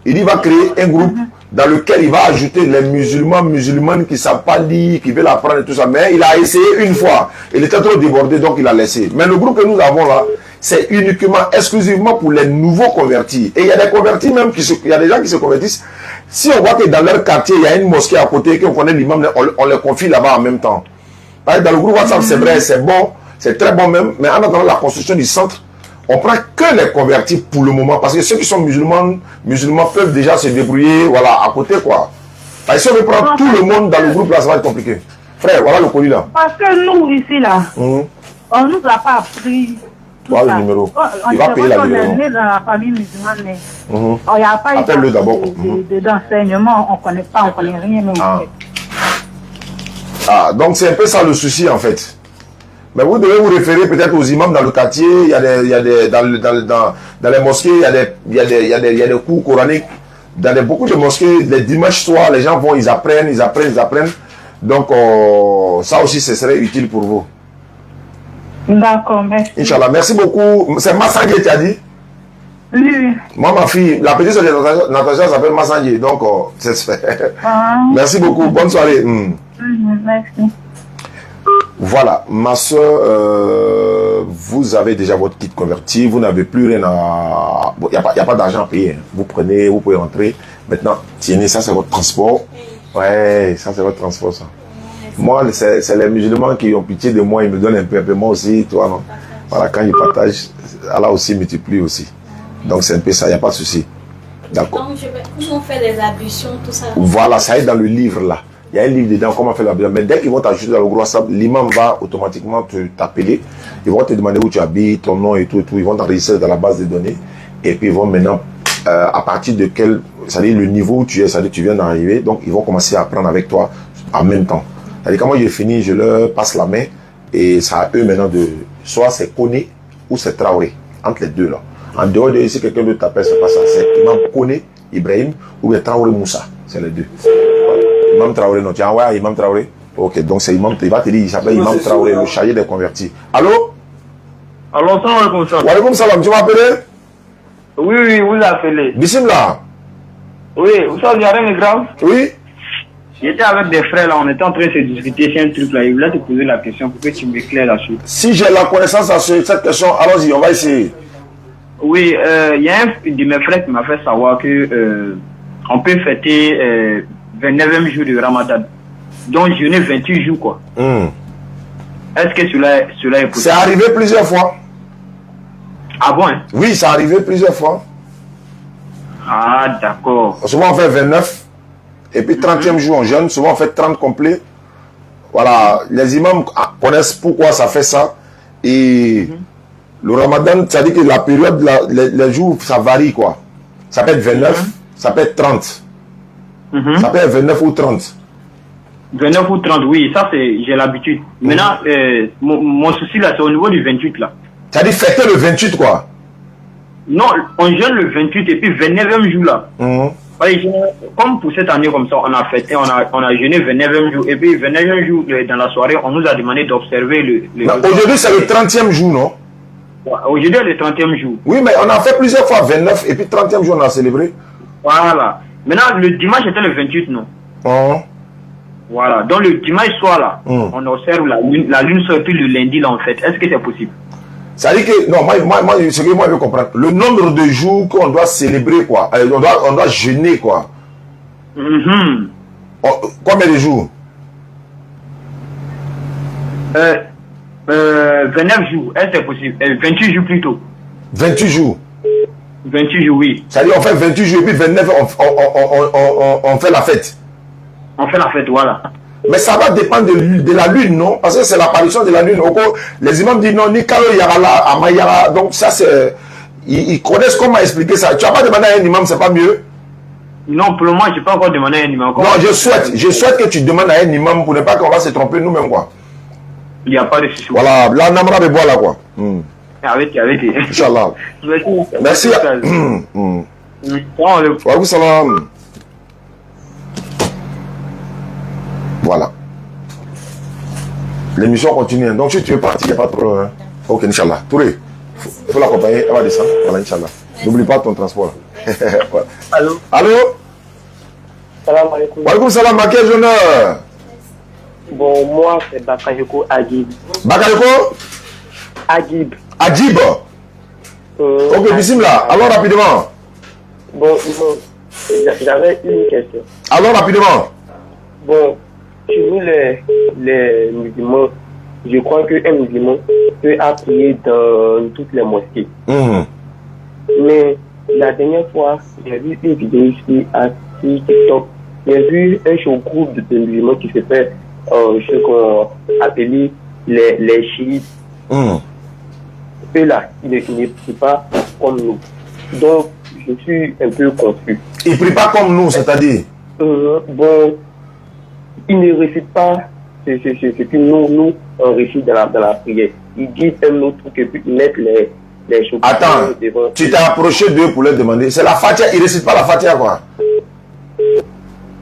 Il dit qu'il va créer un groupe dans lequel il va ajouter les musulmanes qui ne savent pas lire, qui veulent apprendre et tout ça. Mais il a essayé une fois. Il était trop débordé, donc il a laissé. Mais le groupe que nous avons là, c'est uniquement, exclusivement pour les nouveaux convertis. Et il y a des convertis même, il y a des gens qui se convertissent. Si on voit que dans leur quartier, il y a une mosquée à côté, qu'on connaît l'imam, on les confie là-bas en même temps. Dans le groupe WhatsApp, c'est vrai, c'est bon, c'est très bon même. Mais en attendant la construction du centre, on prend que les convertis pour le moment. Parce que ceux qui sont musulmans peuvent déjà se débrouiller, voilà, à côté, quoi. Parce que si on veut prendre tout le monde dans le groupe, là, ça va être compliqué. Frère, voilà le colis, là. Parce que nous, ici, là, on nous a pas appris tout voilà ça. Le numéro. Il va payer la livraison. On est né dans la famille musulmane, mais il n'y a pas eu d'enseignement, on ne connaît pas, on ne connaît rien. Même donc c'est un peu ça le souci, en fait. Mais vous devez vous référer peut-être aux imams dans le quartier, dans les mosquées, il y a des cours coraniques. Dans beaucoup de mosquées, les dimanches soirs, les gens vont, ils apprennent. Donc, ça aussi, ce serait utile pour vous. D'accord, merci. Inch'Allah, merci beaucoup. C'est Massangé, tu as dit? Oui. Moi, ma fille, la petite soeur de Natacha s'appelle Massangé, donc c'est fait. Merci beaucoup, bonne soirée. Merci. Voilà, ma soeur, vous avez déjà votre kit converti, vous n'avez plus rien à... Il n'y a pas d'argent à payer. Vous prenez, vous pouvez rentrer. Maintenant, tienez, ça c'est votre transport. Ouais, ça c'est votre transport, ça. Moi, c'est les musulmans qui ont pitié de moi, ils me donnent un peu, moi aussi, toi, non. Voilà, quand ils partagent, Allah aussi multiplie aussi. Donc c'est un peu ça, il n'y a pas de souci. D'accord. Donc, comment on fait les ablutions, tout ça. Voilà, ça est dans le livre là. Il y a un livre dedans, comment faire l'ablution. Mais dès qu'ils vont t'ajouter dans le gros WhatsApp, l'imam va automatiquement t'appeler. Ils vont te demander où tu habites, ton nom et tout, et tout. Ils vont t'enregistrer dans la base de données. Et puis ils vont maintenant, à partir de quel, c'est-à-dire le niveau où tu es, c'est-à-dire tu viens d'arriver, donc ils vont commencer à apprendre avec toi en même temps. C'est-à-dire quand moi j'ai fini, je leur passe la main et ça à eux maintenant de, soit c'est Koné ou c'est Traoré, entre les deux là. En dehors de si quelqu'un d'autre t'appelle, c'est pas ça, c'est Imam Koné Ibrahim ou bien Traoré Moussa, c'est les deux. Imam Traoré, non, tu as envoyé Imam Traoré? Ok, donc c'est Imam, il va te dire, il s'appelle Imam Traoré, le chargé des convertis. Allô? Alors, salam alaikum salam. Wa alaikum salam, tu m'as appelé? Oui, vous appelez. Bismillah. Oui, vous savez, il n'y a rien de grave. Oui? J'étais avec des frères là, on était en train de se discuter sur un truc là. Ils voulaient te poser la question pour que tu m'éclaires là-dessus. Si j'ai la connaissance à cette question, allons-y, on va essayer. Oui, il y a un de mes frères qui m'a fait savoir que on peut fêter 29e jour de Ramadan. Donc jeûner 28 jours quoi. Est-ce que cela est possible? C'est arrivé plusieurs fois. Ah bon hein? Oui, c'est arrivé plusieurs fois. Ah d'accord. Souvent on fait 29 et puis 30e jour on jeûne, souvent on fait 30 complets. Voilà, les imams connaissent pourquoi ça fait ça. Et le Ramadan, ça dit que la période, les jours, ça varie quoi. Ça peut être 29, ça peut être 30. Ça peut être 29 ou 30. 29 ou 30, oui, ça c'est, j'ai l'habitude. Maintenant, mon souci là, c'est au niveau du 28 là. Ça dit fêter le 28 quoi? Non, on jeûne le 28 et puis 29e jour là. Comme pour cette année comme ça, on a fêté, on a jeûné 29e jour et puis 29e jour dans la soirée, on nous a demandé d'observer le aujourd'hui c'est le 30e jour, non? Aujourd'hui c'est le 30e jour. Oui, mais on a fait plusieurs fois 29 et puis 30e jour on a célébré. Voilà. Maintenant, le dimanche était le 28, non? Voilà. Donc le dimanche soir là, on observe la lune sortie le lundi là en fait. Est-ce que c'est possible? Ça dit que, non, moi, ce que moi je veux comprendre, le nombre de jours qu'on doit célébrer, quoi, on doit jeûner, quoi. Combien de jours? 29 jours, est-ce que c'est possible? 28 jours plutôt. 28 jours? 28 jours, oui. Ça dit on fait 28 jours et puis 29, on fait la fête. On fait la fête, voilà. Mais ça va dépendre de la lune, non? Parce que c'est l'apparition de la lune. Les imams disent non, ni Kalo Yarala, Amayara. Donc ça c'est... Ils connaissent comment expliquer ça. Tu n'as pas demandé à un imam, c'est pas mieux? Non, pour le moment, je n'ai pas encore demandé à un imam. Non, je souhaite que tu demandes à un imam pour ne pas qu'on va se tromper nous-mêmes, quoi. Il n'y a pas de souci. Voilà, là, Namra me voit là, quoi. Avec. Inch'Allah. Merci. Wa alaikum salam. Voilà. L'émission continue. Donc, si tu veux partir, il n'y a pas de problème. Ok, Inch'Allah. Touré, il faut l'accompagner. Elle va descendre. Voilà, Inch'Allah. N'oublie pas ton transport. Voilà. Allô? Allô? Salam alaikum. Wa alaikum salam. À quel honneur? Bon, moi, c'est Bakayoko Agib. Bakayoko? Agib. Agib? Ok, bismillah. Alors, rapidement. Bon, j'avais une question. Alors, rapidement. Bon, chez nous, les musulmans, je crois qu'un musulman peut prier dans toutes les mosquées. Mais la dernière fois, j'ai vu une vidéo ici à TikTok. J'ai vu un show groupe de musulmans qui se fait ce qu'on appelle les chiites. Eux là, ils ne prient pas comme nous. Donc, je suis un peu confus. Ils ne prient pas comme nous, c'est-à-dire bon, ils ne récitent pas ce que nous on récite dans la prière. Ils disent un autre truc et puis ils mettent les choses. Attends, tu t'es approché d'eux pour leur demander. C'est la Fatiha, ils ne récitent pas la Fatiha, quoi.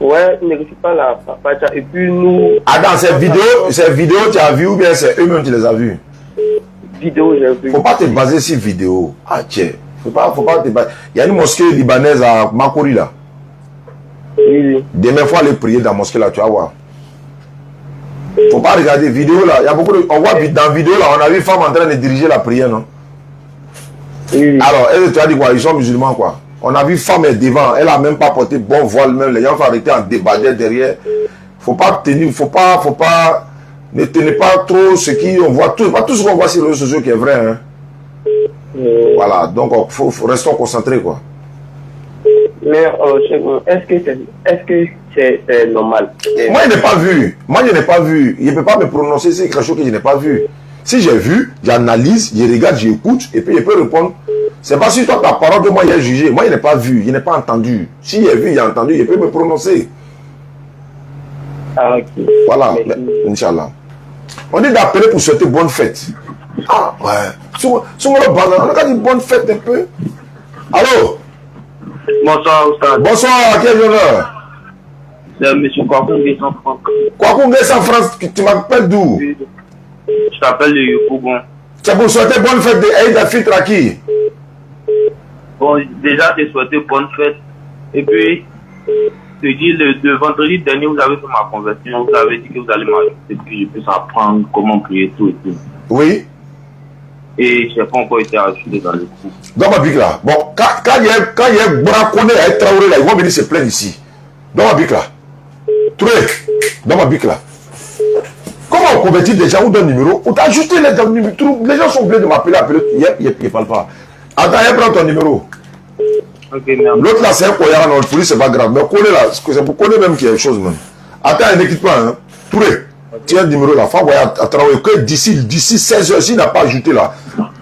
Ouais, ils ne récitent pas la Fatiha. Et puis nous... Attends, ces vidéos, tu as vu ou bien c'est eux-mêmes qui les as vues? Vidéo, j'ai vu. Faut pas te baser sur vidéo. Ah, tiens. Faut pas te baser. Il y a une mosquée libanaise à Makori, là. Oui. Demain, il faut aller prier dans la mosquée, là, tu vas voir. Faut pas regarder vidéo, là. Il y a beaucoup de... On voit dans la vidéo, là, on a vu une femme en train de diriger la prière, non? Oui. Alors, tu as dit quoi? Ils sont musulmans, quoi. On a vu femme devant. Elle a même pas porté bon voile, même. Les gens sont arrêtés en débardeur derrière. Faut pas tenir, faut pas, ne tenez pas trop ce qu'on voit, pas tout ce qu'on voit sur les réseaux sociaux qui est vrai, hein. Voilà, donc restons concentrés, quoi. Mais est-ce que c'est normal? Moi, je n'ai pas vu. Je ne peux pas me prononcer sur quelque chose que je n'ai pas vu. Si j'ai vu, j'analyse, je regarde, j'écoute, et puis je peux répondre. C'est pas sur toi ta parole que moi j'ai jugé. Moi, je n'ai pas vu, je n'ai pas entendu. Si j'ai vu, j'ai entendu, je peux me prononcer. Ah, ok. Voilà, Inch'Allah. On dit d'appeler pour souhaiter bonne fête. Ah, ouais. Sur le banane, on a dit bonne fête un peu. Allô? Bonsoir, Oustad. Bonsoir, à quel honneur? C'est M. Kwakunge San France. Kwakunge San France, tu m'appelles d'où? Je t'appelle le Yopougon. C'est pour souhaiter bonne fête de Aïd al-Fitr à qui? Bon, déjà, je souhaité bonne fête. Et puis, je dis, le vendredi dernier, vous avez fait ma conversion. Vous avez dit que vous allez m'ajouter, et puis je puisse apprendre comment prier tout et tout. Oui. Et je n'ai pas encore été ajouté dans le groupe. Dans ma bique là. Bon, quand il y a braconné à être Traoré là, ils vont venir se plaindre ici. Dans ma bique là. Touré. Dans ma bique là. Comment on convertit des gens ou d'un numéro? Ou t'as ajouté les numéros. Les gens sont obligés de m'appeler, ils ne parlent pas. Attends, prends ton numéro. Ok, merci. L'autre là, c'est un coyard, non, le c'est pas grave. Mais connaît là, c'est pour connaître même qu'il y a quelque chose même. Attends, ne quitte pas, hein. Touré. Tiens le numéro là, faut envoyer à Traoré que d'ici 16 heures, s'il n'a pas ajouté là,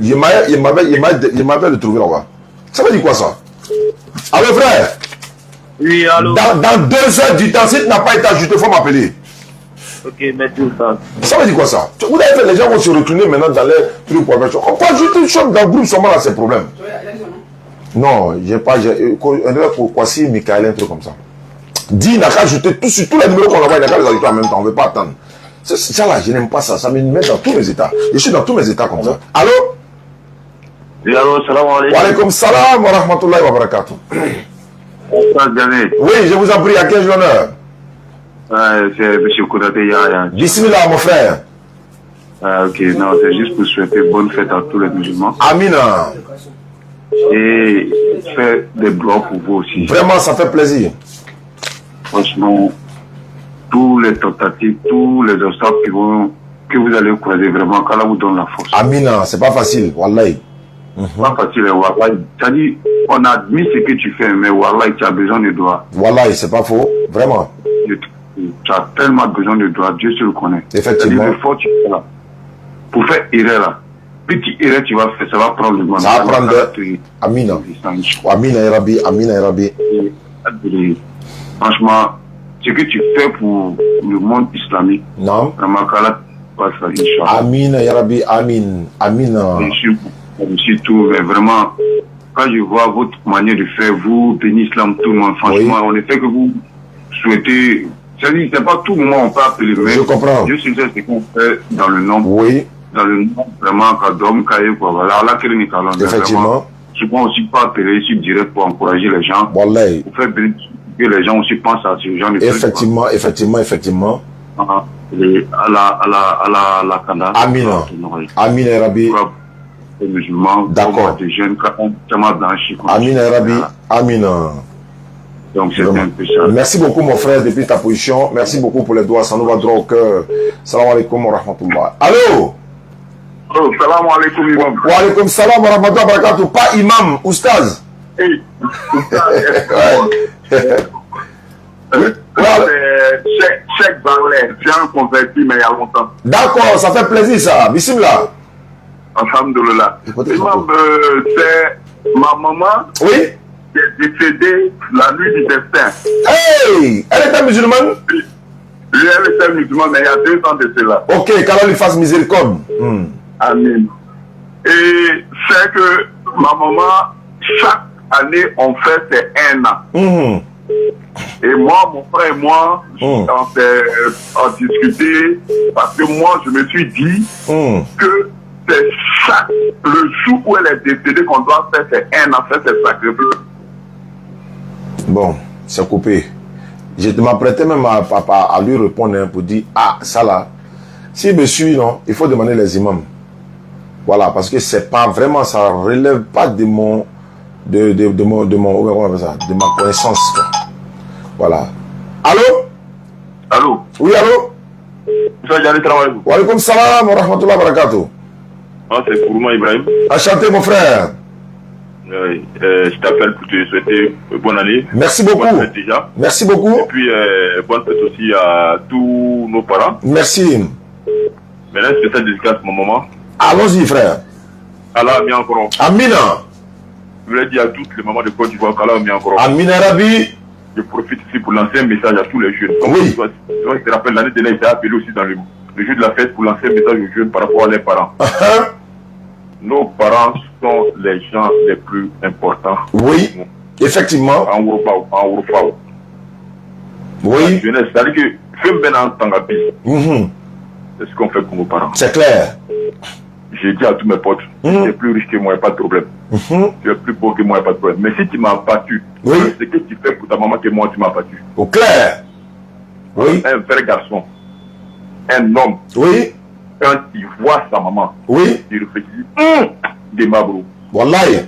il m'avait le trouvé là-bas. Ça veut dire quoi ça? Allô frère? Oui, allô? Dans 2 heures du temps, si tu n'as pas été ajouté, il faut m'appeler. Ok, merci Oustad. Ça veut dire quoi ça? Vous avez fait, les gens vont se retourner maintenant dans les trucs pour faire. On peut ajouter une chose dans le groupe seulement là, c'est problème. Non, j'ai pas, pour Kwasi, Michael, un truc comme ça. Dis, il n'a qu'à ajouter tous les numéros qu'on envoie, il n'a qu'à les ajouter en même temps, on ne veut pas attendre. Ça là, je n'aime pas ça, ça me met dans tous mes états. Je suis dans tous mes états comme ça. Allô? Oui, allô, salam alaikum. Wa alaikum salam wa rahmatullahi wa barakatuh. Oui, je vous en prie, à quel honneur? C'est M. Koudate Yaya. Bismillah, mon frère. Ok, non, c'est juste pour souhaiter bonne fête à tous les musulmans. Amina. Et faire des blocs pour vous aussi. Vraiment, ça fait plaisir. Franchement, tous les tentatives, tous les obstacles que vous allez croiser, vraiment, qu'Allah vous donne la force. Amina, c'est pas facile, wallahi. Pas facile, wallahi. C'est-à-dire, on admet ce que tu fais, mais wallahi, tu as besoin de doigts. Wallahi, c'est pas faux, vraiment. Tu as tellement besoin de doigts, Dieu se le connaît. Effectivement. L'effort tu fais là, pour faire erreur là, petit erreur tu vas faire, ça va prendre le moment. Ça va prendre Amina. Amina ya Rabbi, Amina ya Rabbi. Franchement, ce que tu fais pour le monde islamique, non. Vraiment, qu'Allah va faire, Inch'Allah. Amina ya Rabbi, Amin. Amina. Surtout, mais vraiment, quand je vois votre manière de faire, vous, béni islam, tout le monde, franchement, on ne fait que vous souhaitez. C'est-à-dire, c'est pas tout le monde on peut appeler, mais je comprends. Je sais ce qu'on fait dans le nom. Oui. Dans le nom, vraiment, Kadom, Kaye, quoi. Voilà, là, quel est effectivement. Je peux aussi pas appeler sur direct pour encourager les gens. Wallahi. Pour faire que les gens aussi pensent à ce genre de trucs. Effectivement, effectivement. À la Kanda. Amina. Amina Rabbi. Les musulmans. D'accord. Des jeunes, tellement blanchis. Amina Rabbi. Amina. Donc c'est un peu ça. Merci beaucoup mon frère depuis ta position. Merci beaucoup pour les doigts. Ça nous va droit au cœur. Salam alaikum wa rahmatullah. Allô? Oh, salam alaikum imam. Wa alaikum salam wa rahmatullah wa barakatuh. Pas imam, oustaz. Hey, Cheikh Barlet, c'est un converti mais il y a longtemps. D'accord, ça fait plaisir ça. Bismillah. Alhamdulillah. Imam, c'est ma maman. Oui. Qui est décédée la nuit du destin. Hey! Elle était musulmane? Oui, elle était musulmane, mais il y a 2 ans de cela. Ok, qu'Allah lui fasse miséricorde. Amen. Et c'est que ma maman, chaque année, on fait c'est 1 an. Et moi, mon frère et moi, on discuté parce que moi, je me suis dit que c'est le jour où elle est décédée qu'on doit faire c'est 1 an, faire ses sacrifices. Bon, c'est coupé. Je m'apprêtais même à lui répondre pour dire, ah, ça là, s'il me suit, non, il faut demander les imams. Voilà, parce que c'est pas vraiment, ça relève pas de mon, comment on appelle ça, de ma connaissance. Quoi. Voilà. Allô? Allô? Oui, allô? Wa alaikum salam wa rahmatullahi wa barakatuh. Ah, c'est Kourouma Ibrahim. Enchanté, mon frère. Oui, je t'appelle pour te souhaiter bonne année. Merci beaucoup. Bonne fête déjà. Merci beaucoup. Et puis, bonne fête aussi à tous nos parents. Merci. Maintenant, je fais ça dédicace pour mon maman. Allons-y, frère. Allah a mis encore. Amina. Je voulais dire à toutes les mamans de Côte d'Ivoire qu'Allah a mis encore. Amina Rabi. Je profite ici pour lancer un message à tous les jeunes. Comme oui. Je te rappelle, l'année dernière, il s'est appelé aussi dans le jour de la fête pour lancer un message aux jeunes par rapport à leurs parents. Nos parents sont les gens les plus importants. Oui, effectivement. En Europa. Oui. Jeunesse, c'est-à-dire que fais bien en tant qu'habit. C'est ce qu'on fait pour nos parents. C'est clair. J'ai dit à tous mes potes, tu es plus riche que moi, il n'y a pas de problème. Tu es plus beau que moi, il n'y a pas de problème. Mais si tu m'as battu, c'est ce que tu fais pour ta maman que moi, tu m'as battu. Au clair. Oui. Un vrai garçon, un homme. Oui. Quand il voit sa maman, oui. Il réfléchit, des mabros. Wallahi.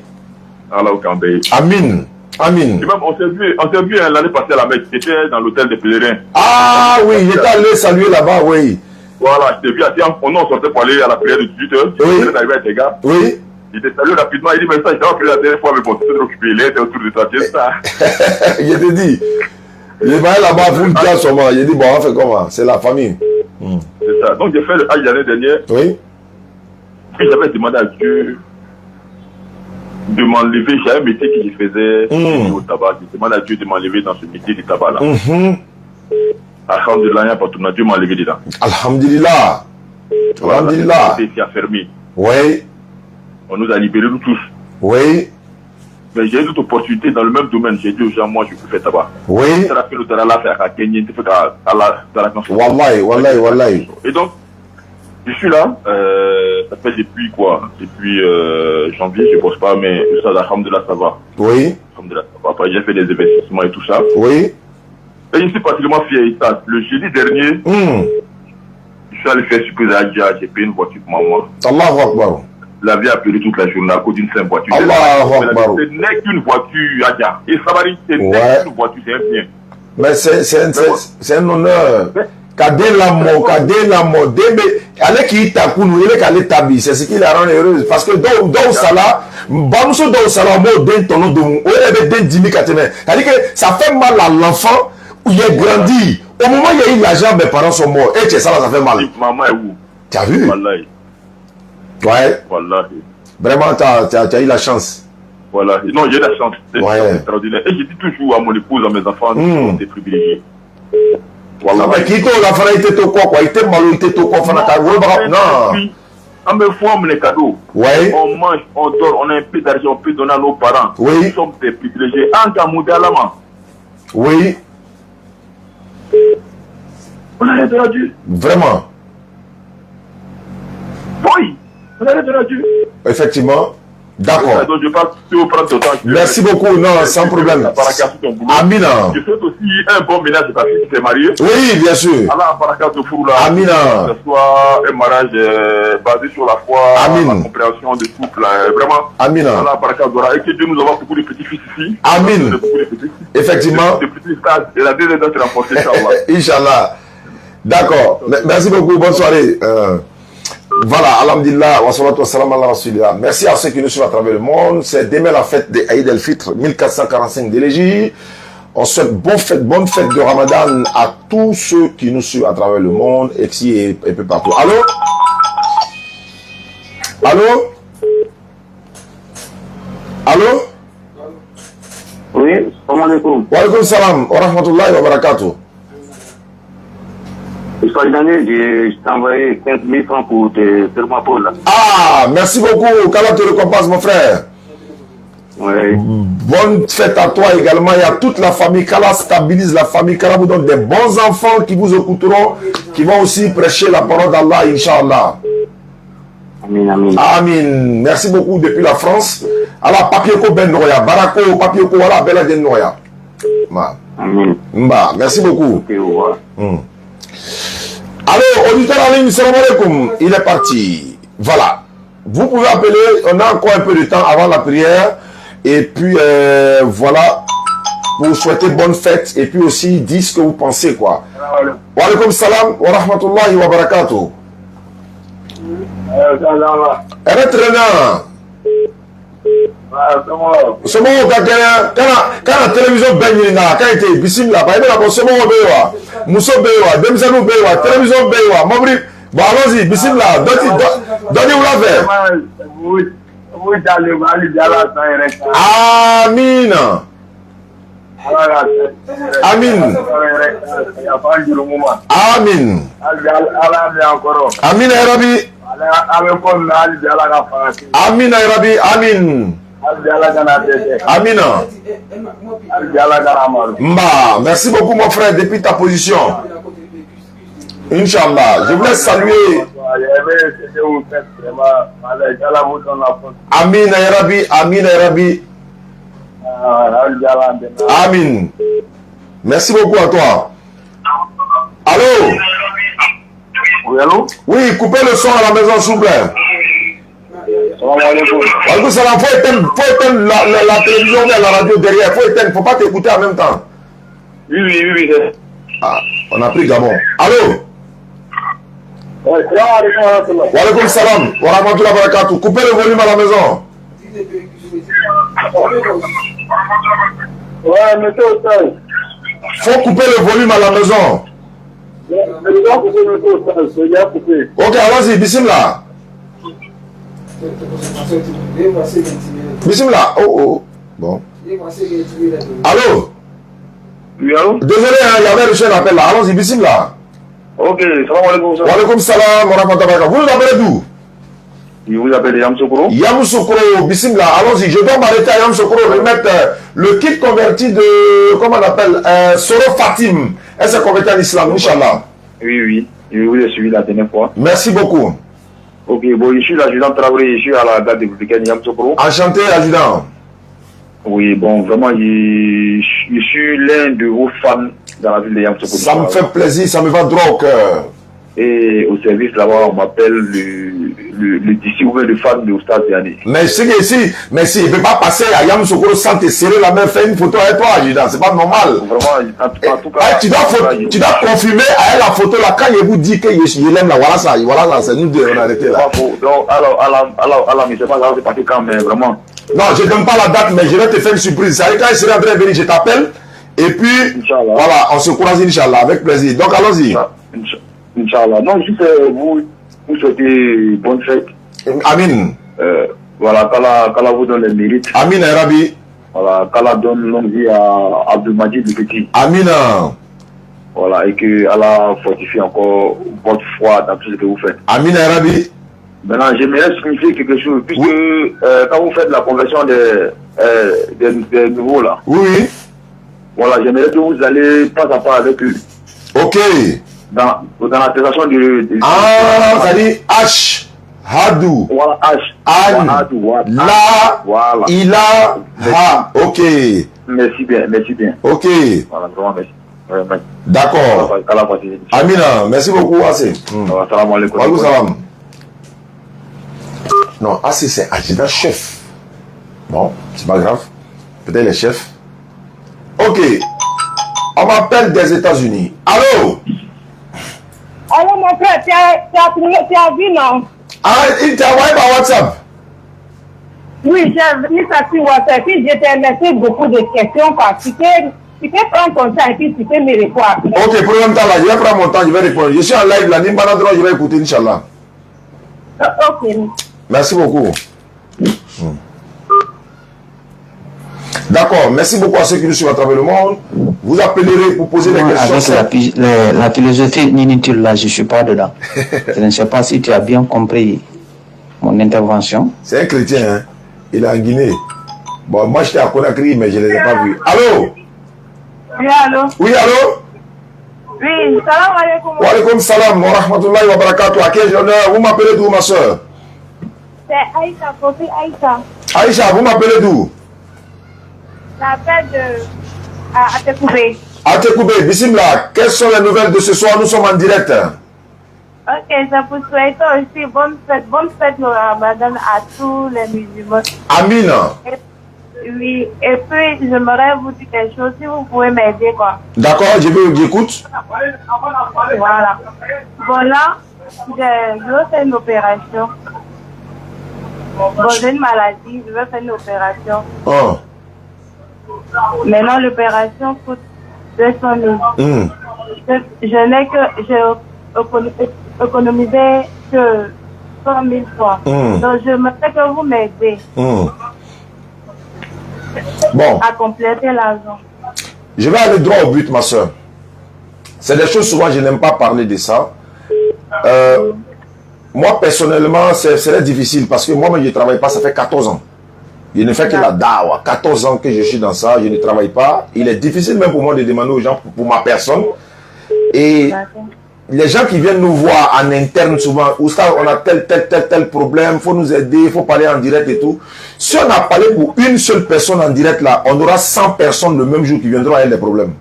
Allah au Kambé. Amin. Amin. Et même, on s'est vu l'année passée à la Mecque. J'étais dans l'hôtel des pèlerins. Ah oui, il était allé saluer là-bas, oui. Voilà, je t'ai vu, on sortait pour aller à la prière de 18h. Oui. Il est arrivé avec des gars. Oui. Il était salué rapidement, il dit, mais ça, je t'ai appelé la dernière fois, mais bon, tu t'es occupé, il était autour de toi, c'est ça. Je te dis, il va là-bas, vous le dites sûrement. Il dit, bon, on fait comment? C'est la famille. C'est ça. Donc, j'ai fait le Hajj l'année dernière. Oui. Et j'avais demandé à Dieu de m'enlever. J'avais un métier que je faisais au tabac. J'ai demandé à Dieu de m'enlever dans ce métier du tabac là. Alhamdulillah, Dieu m'a enlevé dedans. Alhamdulillah. Voilà, Alhamdulillah. c'est fermé. Oui. On nous a libérés nous tous. Oui. Mais j'ai eu toute opportunité dans le même domaine. J'ai dit aux gens, moi, je peux faire tabac. Oui. Wallahi, wallahi. Et donc, je suis là. Ça fait depuis quoi? Depuis janvier, je ne bosse pas, mais ça, alhamdulillah, ça va. Oui. Alhamdulillah, ça va. Après, j'ai fait des investissements et tout ça. Oui. Et je suis particulièrement fier. Le jeudi dernier, je suis allé faire surprise à Adja. J'ai payé une voiture pour maman. Allahu Akbar. La vie a payé toute la journée à cause d'une simple voiture. Allahu Akbar. Ce n'est qu'une voiture, Adja. Et ça va dire, ce n'est qu'une voiture, c'est un bien. Mais c'est un honneur. Kadé la mort. Allez qui t'a couru, il est allé tabi. C'est ce qui la rend heureuse. Parce que dans Salah, Bamso dans Salah, mot d'un tonneau de mou, il avait d'un 10 000 katene. C'est-à-dire que ça fait mal à l'enfant où il est grandi. Au moment où il y a eu l'argent, mes parents sont morts. Et ça fait mal. Maman est où? Tu as vu? Wallahi. Ouais. Wallahi. Vraiment, tu as eu la chance. Voilà. Non, j'ai la chance. C'est ouais. Extraordinaire. Et je dis toujours à mon épouse, à mes enfants, nous sommes des privilégiés. Voilà. Mais qui t'a l'enfant, il était quoi? Il était malou, il était quoi? Non. On me forme les cadeaux. Ouais. On mange, on dort, on a un peu d'argent, on peut donner à nos parents. Oui. Nous sommes des privilégiés. En Gamoudalama. Oui. On a l'aide de Dieu. Vraiment. Oui. On a l'aide de Dieu. Effectivement. D'accord. Donc je vais pas prendre ton temps. Merci beaucoup. Non, sans problème. Amina. Je souhaite aussi un bon ménage de ta fille qui s'est mariée. Oui, bien sûr. Allah baraka de Fouroula. Amina. Que ce soit un mariage basé sur la foi, Amin. la compréhension de couple. Vraiment. Amina. Allah baraka d'Ora. Et que Dieu nous envoie beaucoup de petits-fils ici. Amin. Effectivement. De petits stages. Et la deuxième date renforcée, Inch'Allah. Inch'Allah. D'accord. Merci beaucoup. Bonne soirée. Voilà, alhamdulillah, wa salatu wa salam ala rasulillah. Merci à ceux qui nous suivent à travers le monde. C'est demain la fête de Aïd el-Fitr 1445 de l'Égypte. On souhaite bonne fête de Ramadan à tous ceux qui nous suivent à travers le monde, ici et peu partout. Allô? Allô? Allô? Oui, salam alaikum. Wa alaikum salam wa rahmatullahi wa barakatuh. Cette année, je t'ai envoyé 15 000 francs pour te faire ma peau là. Ah, merci beaucoup. Qu'Allah te récompense, mon frère. Oui. Bonne fête à toi également et à toute la famille. Qu'Allah stabilise la famille. Qu'Allah vous donne des bons enfants qui vous écouteront, qui vont aussi prêcher la parole d'Allah, Inch'Allah. Amin, amin. Amin. Merci beaucoup depuis la France. Allah, papier ko ben noya. Barako, papier ko wala bela den noya. Amin. Mba, merci beaucoup. Okay, ouais. Alors, auditeur en ligne, salam alaikum. Il est parti. Voilà. Vous pouvez appeler. On a encore un peu de temps avant la prière. Et puis, voilà. pour souhaiter bonne fête et puis aussi dire ce que vous pensez, quoi. Wa alaikum salam wa rahmatullahi wa barakatuh. C'est bon, quand la télévision baigne, quand il était bismillah, par exemple, c'est bon, Bewa, Mousso Bewa, Demzanou Bewa, télévision Bewa, Mabri, bon, allons-y, bismillah, donnez-vous la verre. Amin. Amin. Amin. Amin ya Rabbi. Amin ya Rabbi. Amin. Amina. Mba, merci beaucoup mon frère depuis ta position. Inch'Allah, je voulais saluer. Amin ya Rabbi. Amin ya Rabbi. Amin. Merci beaucoup à toi. Allô? Oui, allô? Oui, coupez le son à la maison, s'il vous plaît. Salam. Faut éteindre la télévision et la radio derrière. Faut éteindre, faut pas t'écouter en même temps. Oui. Ah, on a pris Gabon. Allô? Wa alaikum salam. Wa rahmatullahi wa barakatuh. Coupez le volume à la maison. Ouais, mettez au sol. Faut couper le volume à la maison. Ok, allons-y, bismillah. Bismillah. Oh. Bon. Allô? Oui, allô? Désolé, il y avait reçu un appel là. Allons-y, bismillah. Ok, salam alaikum. Wa alaikum salam wa rahmatullahi wa barakatuh. Vous nous appelez d'où? Je vous appelle Yamoussoukro. Yamoussoukro, bismillah. Allons-y, je dois m'arrêter à Yamoussoukro, remettre le kit converti de, comment on appelle, Soro Fatim. Elle s'est convertie en islam, Inch'Allah. Oui. Je vous ai suivi la dernière fois. Merci beaucoup. Ok, bon, je suis l'adjudant Traoré, je suis à la garde républicaine Yamoussoukro. Enchanté, adjudant. Oui, bon, vraiment, je suis l'un de vos fans dans la ville de Yamoussoukro. Ça me fait plaisir, ça me va droit au cœur. Et au service là-bas, on m'appelle le DC ouvert de fan de Oustaz Diané. Mais si il ne peut pas passer à Yamoussoukro sans te serrer la main, faire une photo avec toi, adjudant, c'est pas normal. Vraiment, en tout cas, tu dois confirmer à elle la photo là, quand il vous dit que je l'aime là, voilà ça, c'est nous deux, on a arrêté là. Donc, alors, mais c'est pas grave, c'est parti quand, mais vraiment. Non, je ne donne pas la date, mais je vais te faire une surprise. Ça, quand il sera en train de venir, je t'appelle. Et puis, voilà, on se croise, Inch'Allah, avec plaisir. Donc, allons-y. Inch'Allah. Non, juste vous souhaitez bonne fête. Amin. Voilà, qu'Allah vous donne les mérites. Amin, Rabbi. Voilà, qu'Allah donne longue vie à Abdelmajid le Petit. Amin. Voilà, et que Allah fortifie encore votre foi dans tout ce que vous faites. Amin, Rabbi. Maintenant, j'aimerais signifier quelque chose, puisque quand vous faites la conversion des nouveaux là. Oui. Voilà, j'aimerais que vous allez pas à pas avec eux. Ok. Dans l'attestation de ça dit H. Hadou. Voilà, H. An. La. Voilà. Ila. Ha. Ok. Merci bien. Ok. Voilà, vraiment merci. D'accord. Amina, merci beaucoup, Assez. Salam alaikum. Wa alaikum salam. Non, Assez, c'est adjudant chef. Bon, c'est pas grave. Peut-être les chefs. Ok. On m'appelle des États-Unis. Allô? Allô, mon frère, tu as vu, non? Ah, il t'a envoyé par WhatsApp? Oui, j'ai vu ça sur WhatsApp. Puis je t'ai laissé beaucoup de questions parce que tu peux prendre ton temps et puis tu peux me répondre. Ok, pour le même temps là, je vais prendre mon temps, je vais répondre. Je suis en live là, Nimbana droit, je vais écouter, Inch'Allah. Ok. Merci beaucoup. D'accord, merci beaucoup à ceux qui nous suivent à travers le monde. Vous appellerez pour poser des questions. Avec la philosophie inutile là, je ne suis pas dedans. Je ne sais pas si tu as bien compris mon intervention. C'est un chrétien, hein? Il est en Guinée. Bon, moi j'étais à Conakry, mais je ne les ai pas vus. Allô? Oui, allô? Oui, allô? Oui, salam alaikum. Wa alaikum salam wa rahmatullahi wa barakatuh. À quel honneur? Vous m'appelez d'où, ma soeur? C'est Aïcha, Kofi Aïcha. Aïcha, vous m'appelez d'où? J'appelle de Atekoubé. Atekoubé, bismillah. Quelles sont les nouvelles de ce soir? Nous sommes en direct. Ok, je vous souhaite aussi bonne fête de Ramadan à tous les musulmans. Amin. Oui, et puis j'aimerais vous dire quelque chose, si vous pouvez m'aider, quoi. D'accord, j'écoute. Voilà. Bon, là, je veux faire une opération. Bon, j'ai une maladie, je veux faire une opération. Oh. Maintenant, l'opération coûte 200 000. Je n'ai que... J'ai économisé que 100 000 francs. Donc, je me fais que vous m'aidez. Bon. À compléter l'argent. Je vais aller droit au but, ma soeur. C'est des choses, souvent, je n'aime pas parler de ça. Moi, personnellement, c'est difficile parce que moi-même, je ne travaille pas, ça fait 14 ans. Je ne fais que la dawa. 14 ans que je suis dans ça, je ne travaille pas. Il est difficile même pour moi de demander aux gens pour ma personne. Et les gens qui viennent nous voir en interne souvent, Oustaz, on a tel problème, il faut nous aider, il faut parler en direct et tout. Si on a parlé pour une seule personne en direct là, on aura 100 personnes le même jour qui viendront avec des problèmes.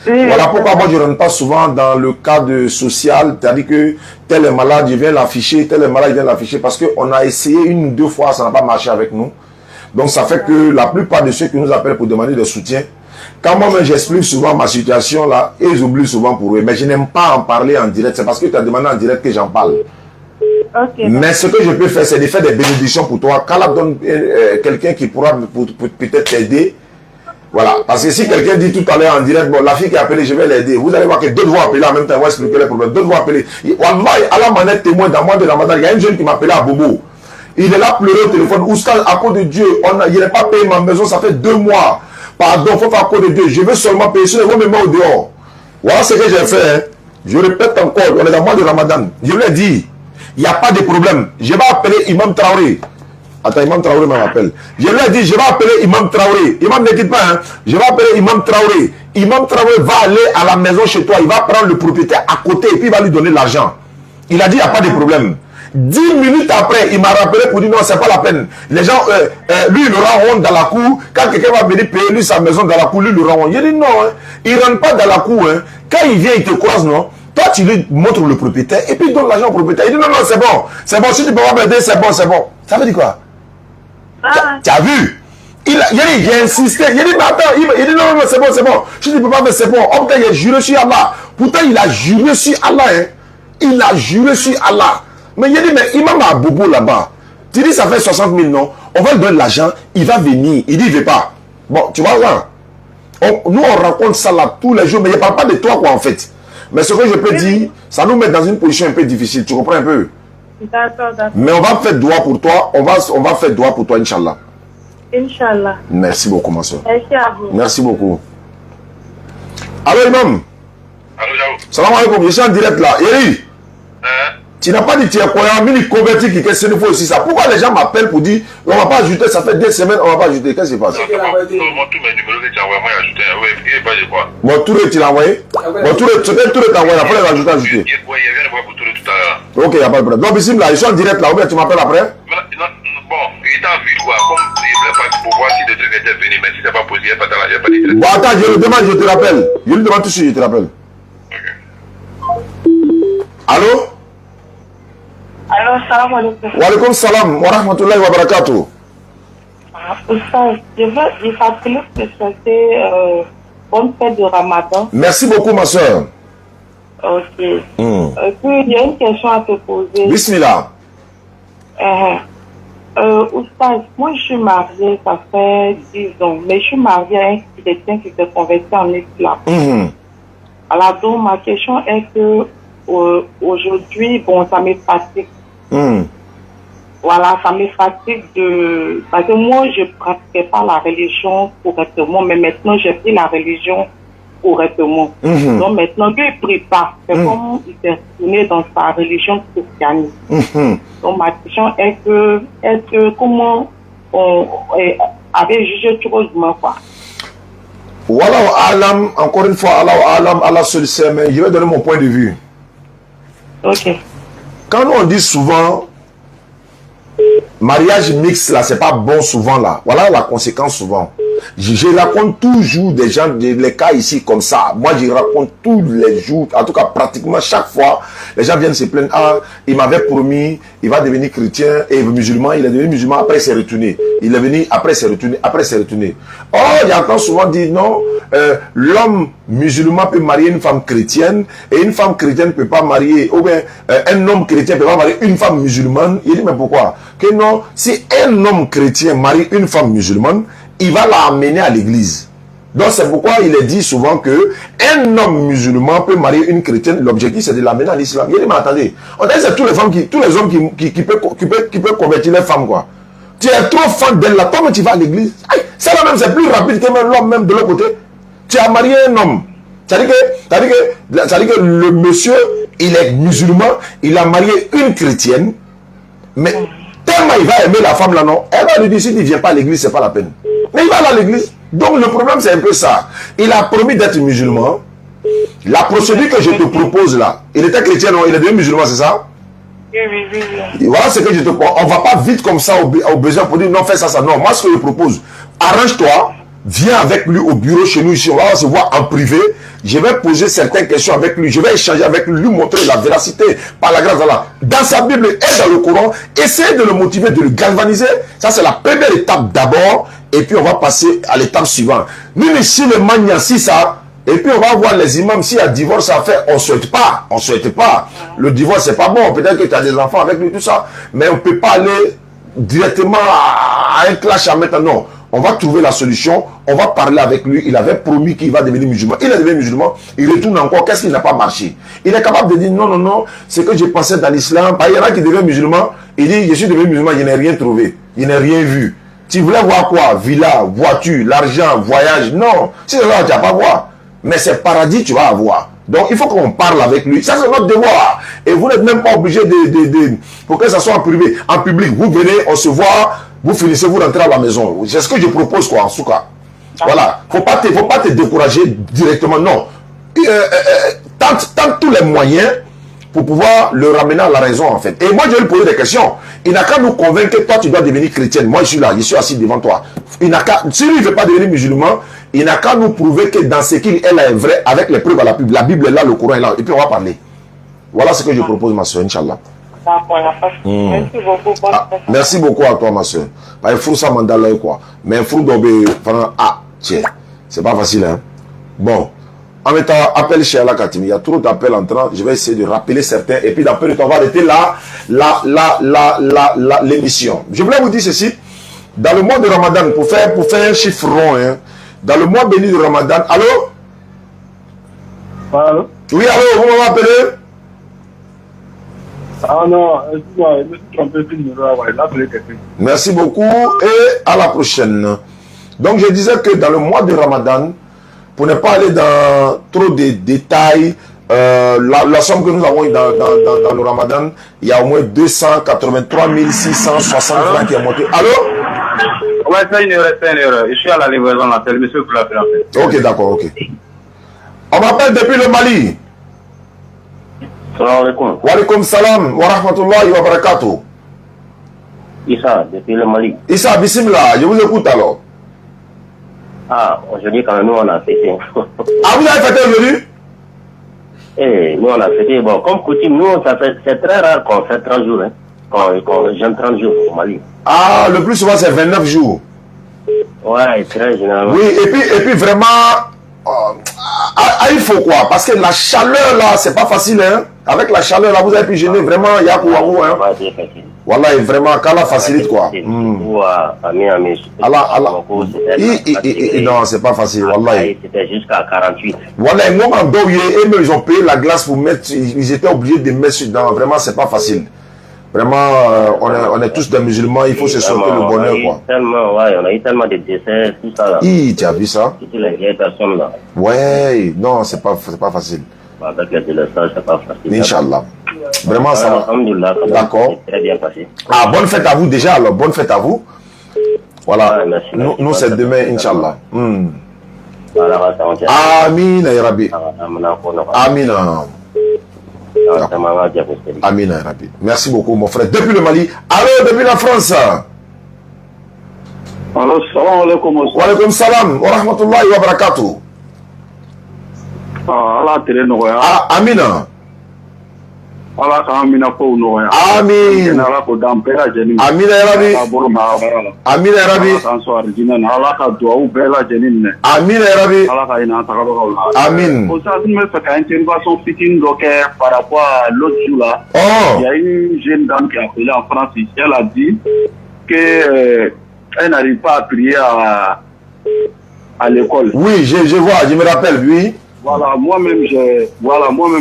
Voilà pourquoi moi je ne rentre pas souvent dans le cadre social, c'est-à-dire que tel est malade, je viens l'afficher, tel est malade, je viens l'afficher, parce qu'on a essayé 1 ou 2 fois, ça n'a pas marché avec nous. Donc ça fait que la plupart de ceux qui nous appellent pour demander des soutiens, quand moi-même j'explique souvent ma situation là, et ils oublient souvent pour eux, mais je n'aime pas en parler en direct, c'est parce que tu as demandé en direct que j'en parle. Mais ce que je peux faire, c'est de faire des bénédictions pour toi. Quand la donne quelqu'un qui pourra peut-être t'aider. Voilà. Parce que si quelqu'un dit tout à l'heure en direct, bon, la fille qui a appelé, je vais l'aider. Vous allez voir que d'autres vont appeler en même temps, vont expliquer les problèmes. D'autres vont appeler. Wallahi, à la manette témoin, dans moi de la madame, il y a une jeune qui m'a appelé à Bobo. Il est là pleurer au téléphone. Oustaz, à cause de Dieu, il n'a pas payé ma maison, ça fait 2 mois. Pardon, il faut faire à cause de Dieu. Je veux seulement payer. Sinon, ils vont me mettre au dehors. Voilà ce que j'ai fait. Hein. Je répète encore, on est dans le mois de Ramadan. Je lui ai dit, il n'y a pas de problème. Je vais appeler Imam Traoré. Attends, Imam Traoré m'appelle. Je lui ai dit, je vais appeler Imam Traoré. Imam ne quitte pas, hein. Je vais appeler Imam Traoré. Imam Traoré va aller à la maison chez toi. Il va prendre le propriétaire à côté et puis il va lui donner l'argent. Il a dit, il n'y a pas de problème. 10 minutes après, il m'a rappelé pour dire non, c'est pas la peine. Les gens, lui, il le rend honte dans la cour. Quand quelqu'un va venir payer lui sa maison dans la cour, lui, il le rend honte. Il dit non, hein, il ne rentre pas dans la cour. Hein. Quand il vient, il te croise, non. Toi, tu lui montres le propriétaire et puis il donne l'argent au propriétaire. Il dit non, non, c'est bon. C'est bon, si tu peux pas m'aider, c'est bon, c'est bon. Ça veut dire quoi? Tu as vu? Il a insisté. Il a dit, mais attends, il dit non, non, c'est bon, c'est bon. Si tu ne peux pas, mais c'est bon. Oh, putain, il a juré sur Allah. Pourtant, il a juré sur Allah. Hein. Il a juré sur Allah. Mais il a dit, mais Imam a bobo là-bas. Tu dis, ça fait 60 000, non? On va lui donner l'argent, il va venir. Il dit, il ne veut pas. Bon, tu vois là. Nous, on raconte ça là tous les jours, mais il ne parle pas de toi, quoi, en fait. Mais ce que je peux dire, ça nous met dans une position un peu difficile. Tu comprends un peu? D'accord, d'accord. Mais on va faire doigt pour toi. On va faire doigt pour toi, Inch'Allah. Inch'Allah. Merci beaucoup, ma soeur. Merci à vous. Merci beaucoup. Allô, Imam? Allô, Jao. Salam alaikum, je suis en direct là. Eri, tu n'as pas dit que tu es croyant, mais il converti qui qu'est-ce qu'il faut aussi ça. Pourquoi les gens m'appellent pour dire on ne va pas ajouter, ça fait 2 semaines, on ne va pas ajouter. Qu'est-ce qui se passe? Non, tous mes numéros que tu as envoyés, moi, j'ai ajouté. Oui, il pas de quoi. Bon, Touré, tu l'as envoyé? Bon, Touré, t'a envoyé, après les ajouter, ajouter. Oui, il vient de voir pour Touré tout à l'heure. Ok, il n'y a pas de problème. Donc, Bissim, là, ils sont en direct là, ou bien tu m'appelles après? Bon, il est en ville, quoi. Comme il ne voulait pas pour voir si le truc était venu, mais si ce n'est pas possible, il n'y a pas d'intérêt. Bon, attends, je le demande, je te rappelle. Je lui demande tout de suite, je te rappelle. Allô? Alors, salam alaikum. Wa alaikum salam wa rahmatullahi wa barakatuh. Je veux rappeler que c'était bonne fête de Ramadan. Merci beaucoup, ma soeur. Ok. Puis, il y a une question à te poser. Bismillah. Oustaz, moi je suis mariée, ça fait 10 ans, mais je suis mariée à un chrétien qui s'est converti en islam. Alors, donc, ma question est que aujourd'hui, bon, ça me fatigue. Voilà, ça me fatigue de... Parce que moi, je ne pratiquais pas la religion correctement, mais maintenant, j'ai pris la religion correctement. Donc maintenant, lui, il ne prie pas. C'est comme il s'est tourné dans sa religion christiane. Donc ma question est que comment on avait jugé trop demain, quoi. Wallahu alam, encore une fois, Allahu alam, Allah seul sait, mais je vais donner mon point de vue. Ok. Quand on dit souvent mariage mixte là, c'est pas bon souvent là. Voilà la conséquence souvent. Je raconte toujours des gens, les cas ici comme ça. Moi, je raconte tous les jours, en tout cas pratiquement chaque fois, les gens viennent se plaindre. Ah, il m'avait promis, il va devenir chrétien et musulman. Il est devenu musulman, après il s'est retourné. Il est venu, après il s'est retourné, après il s'est retourné. Oh, j'entends souvent dire non, l'homme musulman peut marier une femme chrétienne et une femme chrétienne ne peut pas marier, ou bien un homme chrétien ne peut pas marier une femme musulmane. Il dit mais pourquoi? Que non, si un homme chrétien marie une femme musulmane, il va la amener à l'église. Donc c'est pourquoi il est dit souvent que un homme musulman peut marier une chrétienne. L'objectif c'est de l'amener à l'islam. Il dit mais attendez, on dit c'est tous les hommes qui peuvent convertir les femmes quoi. Tu es trop fan d'elle là, comment tu vas à l'église? Ça là même c'est plus rapide que même l'homme même de l'autre côté. Tu as marié un homme. C'est-à-dire que le monsieur, il est musulman, il a marié une chrétienne, mais tellement il va aimer la femme là, non, elle va lui dire si tu ne viens pas à l'église, c'est pas la peine. Mais il va aller à l'église. Donc le problème c'est un peu ça. Il a promis d'être musulman. La procédure que je te propose là, il était chrétien, non, il est devenu musulman, c'est ça? Et voilà ce que je te propose. On ne va pas vite comme ça au besoin pour dire non, fais ça, ça. Non, moi ce que je propose, arrange-toi. Viens avec lui au bureau chez nous ici, on va se voir en privé. Je vais poser certaines questions avec lui. Je vais échanger avec lui, lui montrer la véracité par la grâce d'Allah. Dans sa Bible et dans le Coran, essayer de le motiver, de le galvaniser. Ça, c'est la première étape d'abord. Et puis, on va passer à l'étape suivante. Nous, ici, le magna, si ça. Et puis, on va voir les imams. S'il y a divorce à faire, on ne souhaite pas. On ne souhaite pas. Le divorce, c'est pas bon. Peut-être que tu as des enfants avec lui, tout ça. Mais on ne peut pas aller directement à un clash à mettre. Non. On va trouver la solution, on va parler avec lui. Il avait promis qu'il va devenir musulman. Il est devenu musulman, il retourne encore. Qu'est-ce qui n'a pas marché? Il est capable de dire non, non, non, c'est que je pensais dans l'islam. Il y en a qui deviennent musulman, il dit je suis devenu musulman, je n'ai rien trouvé, je n'ai rien vu. Tu voulais voir quoi? Villa, voiture, l'argent, voyage. Non, c'est là tu n'as pas voir. Mais c'est paradis, tu vas avoir. Donc il faut qu'on parle avec lui. Ça c'est notre devoir. Et vous n'êtes même pas obligé pour que ça soit en privé. En public, vous venez, on se voit. Vous finissez, vous rentrez à la maison. C'est ce que je propose, quoi, en tout cas. Voilà. Faut pas te décourager directement, non. Tente tous les moyens pour pouvoir le ramener à la raison, en fait. Et moi, je vais lui poser des questions. Il n'a qu'à nous convaincre que toi, tu dois devenir chrétienne. Moi, je suis là, je suis assis devant toi. Si lui, il ne veut pas devenir musulman, il n'a qu'à nous prouver que dans ce qu'il est vrai, avec les preuves à la Bible. La Bible est là, le Coran est là. Et puis, on va parler. Voilà ce que je propose, ma soeur, Inch'Allah. Merci beaucoup. Merci beaucoup à toi, ma soeur. Il faut ça mandala quoi. Mais il faut d'obéir. Ah, tiens, c'est pas facile, hein. Bon, en mettant appel chez Allah Katimi, il y a trop d'appels entrants. Je vais essayer de rappeler certains. Et puis, d'après le temps, on va arrêter l'émission. Je voulais vous dire ceci. Dans le mois de Ramadan, pour faire un chiffre rond, hein, dans le mois béni de Ramadan. Allô? Allô? Oui, allô, vous m'appelez? Ah non, excuse-moi, je me suis trompé de numéro, il a appelé quelqu'un. Merci beaucoup et à la prochaine. Donc je disais que dans le mois de Ramadan, pour ne pas aller dans trop de détails, la somme que nous avons dans le Ramadan, il y a au moins 283 660 francs qui est monté. Allô? Ouais, c'est une erreur. Je suis à la livraison, là, c'est le monsieur qui l'a fait en fait. Ok, d'accord, ok. On m'appelle depuis le Mali. Salam alaikum. Wa alaikum salam wa rahmatullahi wa barakatuh. Issa, depuis le Mali. Issa, bismillah, je vous écoute alors. Ah, aujourd'hui quand même, nous on a fêté. Ah, vous avez fêté aujourd'hui? Eh, nous on a fêté. Bon, comme coutume, nous, c'est très rare qu'on fait 30 jours. Hein. Qu'on j'aime 30 jours au Mali. Ah, le plus souvent c'est 29 jours. Ouais, très généralement. Oui, et puis vraiment, il faut quoi? Parce que la chaleur là, c'est pas facile, hein. Avec la chaleur là, vous avez pu gêner vraiment, il y a pour vous, hein. Voilà, et vraiment, qu'Allah facilite quoi. Non, c'est pas facile, Wallah. C'était jusqu'à 48. Voilà, et moi, ils ont payé la glace pour mettre, ils étaient obligés de mettre dedans. Vraiment, c'est pas facile. Vraiment, on est tous des musulmans, il faut se souhaiter le bonheur, quoi. On a eu tellement de décès, tout ça là. Tu as vu ça? Toutes les vieilles personnes là. Ouais, non, c'est pas facile. Avec les délaissages, c'est pas facile. Inch'Allah. Vraiment, ça va. D'accord. Très bien passé. Ah, bonne fête à vous déjà, alors. Bonne fête à vous. Voilà. Nous, c'est demain, Inch'Allah. Amin, ya Rabbi. Amin. Amin, ya Rabbi. Merci beaucoup, mon frère. Depuis le Mali. Allô, depuis la France. Alors, salam alaikum. Wa alaikum salam wa rahmatullahi wa barakatuh. Allah tere nogoya. Amina. Allah ka amina ko nogoya. Amin. Allah ko dampera jeni. Amina ya Rabbi. Amina ya Rabbi. Sanso arjina Allah ka duau bela jeni ne. Amina ya Rabbi. Allah ka ina takaba ko. Amin. Pour ça, je me fais une intervention fitine donc par rapport à l'autre jour là. Il y a une jeune dame qui a appelé en France ici. Elle a dit que elle n'arrive pas à prier à l'école. Oui, je vois, je me rappelle, oui. Voilà, moi-même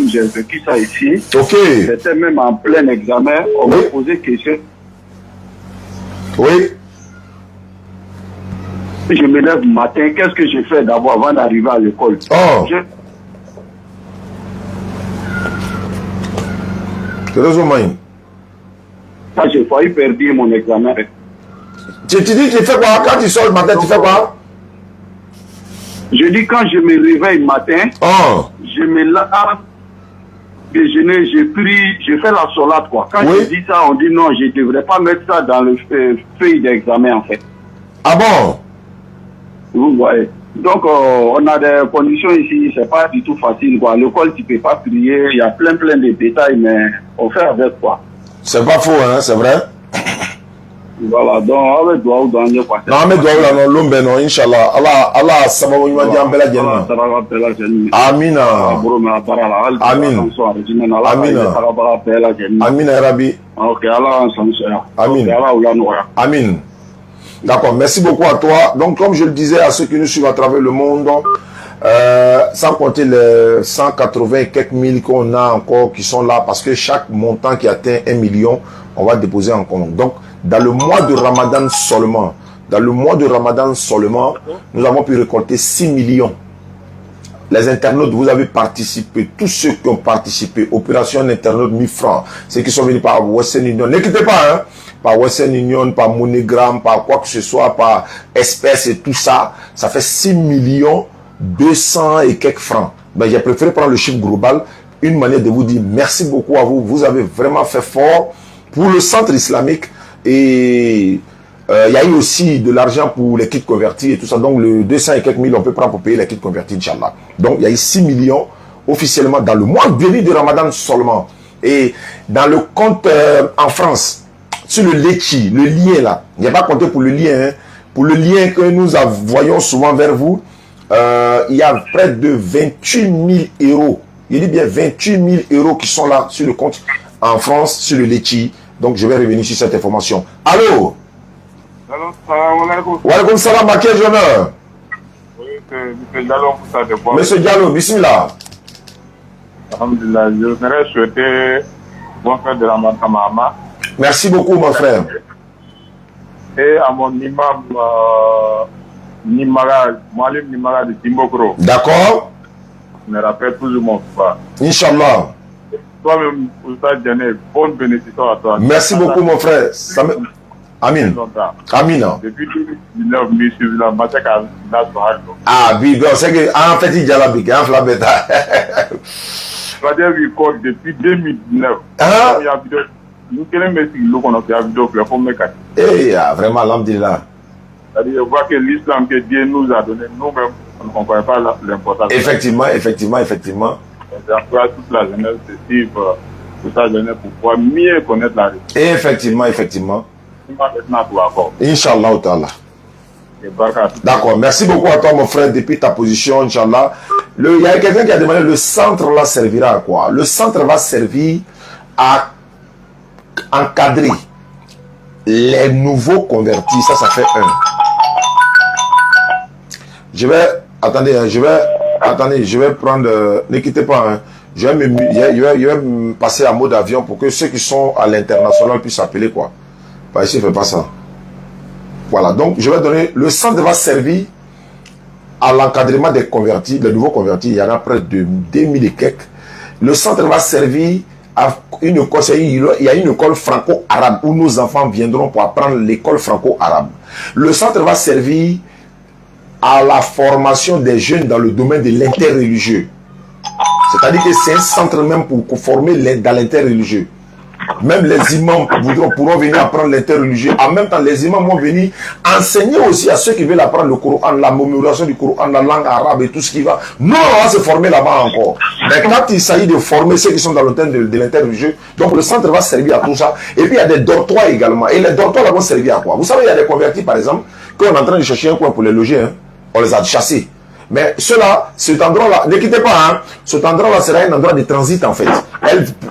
j'ai vécu ça ici. Ok. J'étais même en plein examen. On me posait question. Oui. Je me lève le matin. Qu'est-ce que je fais d'abord avant d'arriver à l'école? J'ai failli perdre mon examen. Tu dis, tu fais quoi? Quand tu sors le matin, tu fais quoi? Je dis, quand je me réveille le matin, je me lave, déjeuner, je prie, je fais la solade, quoi. Quand je dis ça, on dit non, je ne devrais pas mettre ça dans le feuille d'examen, en fait. Ah bon? Vous voyez. Donc, on a des conditions ici, c'est pas du tout facile, quoi. À l'école, tu ne peux pas prier, il y a plein de détails, mais on fait avec, quoi. C'est pas faux, hein, c'est vrai? Voilà, donc avec doigt ou dans le passé. Non, mais doigt ou dans l'ombre, non, Inch'Allah. Allah, ça va vous dire en belle Amina. Amina. Amina, Rabbi. Ok, Allah, Amin. D'accord, merci beaucoup à toi. Donc, comme je le disais à ceux qui nous suivent à travers le monde, sans compter les 180 et quelques mille qu'on a encore qui sont là, parce que chaque montant qui atteint 1 million, on va déposer en compte. Donc, dans le mois de Ramadan seulement, nous avons pu récolter 6 millions. Les internautes, vous avez participé, tous ceux qui ont participé, opération internaute 1000 francs, ceux qui sont venus par Western Union, n'inquiétez pas, hein, par Western Union, par MoneyGram, par quoi que ce soit, par espèces et tout ça, ça fait 6 millions 200 et quelques francs. Ben, j'ai préféré prendre le chiffre global, une manière de vous dire merci beaucoup à vous, vous avez vraiment fait fort pour le centre islamique. Et il y a eu aussi de l'argent pour les kits convertis et tout ça. Donc, le 200 et quelques mille, on peut prendre pour payer les kits convertis, Inch'Allah. Donc, il y a eu 6 millions officiellement dans le mois béni de Ramadan seulement. Et dans le compte en France, sur le Lechi, le lien là, il n'y a pas compté pour le lien. Hein. Pour le lien que nous voyons souvent vers vous, il y a près de 28 000 euros. Il dit bien 28 000 euros qui sont là sur le compte en France, sur le Lechi. Donc, je vais revenir sur cette information. Allô? Allô, salam alaikum. Wa alaikum salam, à quel honneur? Oui, c'est M. Diallo Moussa de Bois. Monsieur Diallo, bismillah. Alhamdulillah, je voudrais souhaiter bon frère de la Matamama. Merci beaucoup, mon frère. Et à mon imam Nimara, Moualim Nimara de Timbokro. D'accord. Je me rappelle toujours mon frère. Inch'Allah. Toi-même, Oustad Djane, bonne bénédiction à toi. Merci beaucoup, mon frère. Amin. Amin. Depuis 2019, je suis là, je suis là. Ah, oui, c'est que, en fait, il y a la big, hein, flabeta. C'est-à-dire que depuis 2019, ah. Nous querons mettre la vidéo pour faire mes cas. Eh, vraiment, alhamdulillah. C'est-à-dire, je vois que l'islam que Dieu nous a donné, nous-mêmes, on ne comprend pas l'importance. Effectivement. J'encourage toute la jeunesse de suivre toute la jeunesse pour pouvoir mieux connaître la religion. Effectivement. Inch'Allah. D'accord. Merci beaucoup à toi, mon frère, depuis ta position, Inch'Allah. Il y a quelqu'un qui a demandé, le centre là servira à quoi? Le centre va servir à encadrer les nouveaux convertis. Ça fait un. Je vais prendre, ne quittez pas, hein. Je vais me passer à mode avion pour que ceux qui sont à l'international puissent appeler, quoi. Pas ici, ne fais pas ça. Voilà, donc je vais donner, le centre va servir à l'encadrement des convertis, les nouveaux convertis, il y en a près de 2000 et quelques. Le centre va servir à une école, il y a une école franco-arabe où nos enfants viendront pour apprendre l'école franco-arabe. Le centre va servir à la formation des jeunes dans le domaine de l'interreligieux. C'est-à-dire que c'est un centre même pour former dans l'interreligieux. Même les imams pourront venir apprendre l'interreligieux. En même temps, les imams vont venir enseigner aussi à ceux qui veulent apprendre le Coran, la mémorisation du Coran, la langue arabe et tout ce qui va. Nous, on va se former là-bas encore. Mais quand il s'agit de former ceux qui sont dans le thème de l'interreligieux, donc le centre va servir à tout ça. Et puis, il y a des dortoirs également. Et les dortoirs là vont servir à quoi? Vous savez, il y a des convertis, par exemple, qu'on est en train de chercher un coin pour les loger. Hein. On les a chassés. Mais ceux-là, cet endroit-là, ne quittez pas, hein. Cet endroit-là sera un endroit de transit en fait.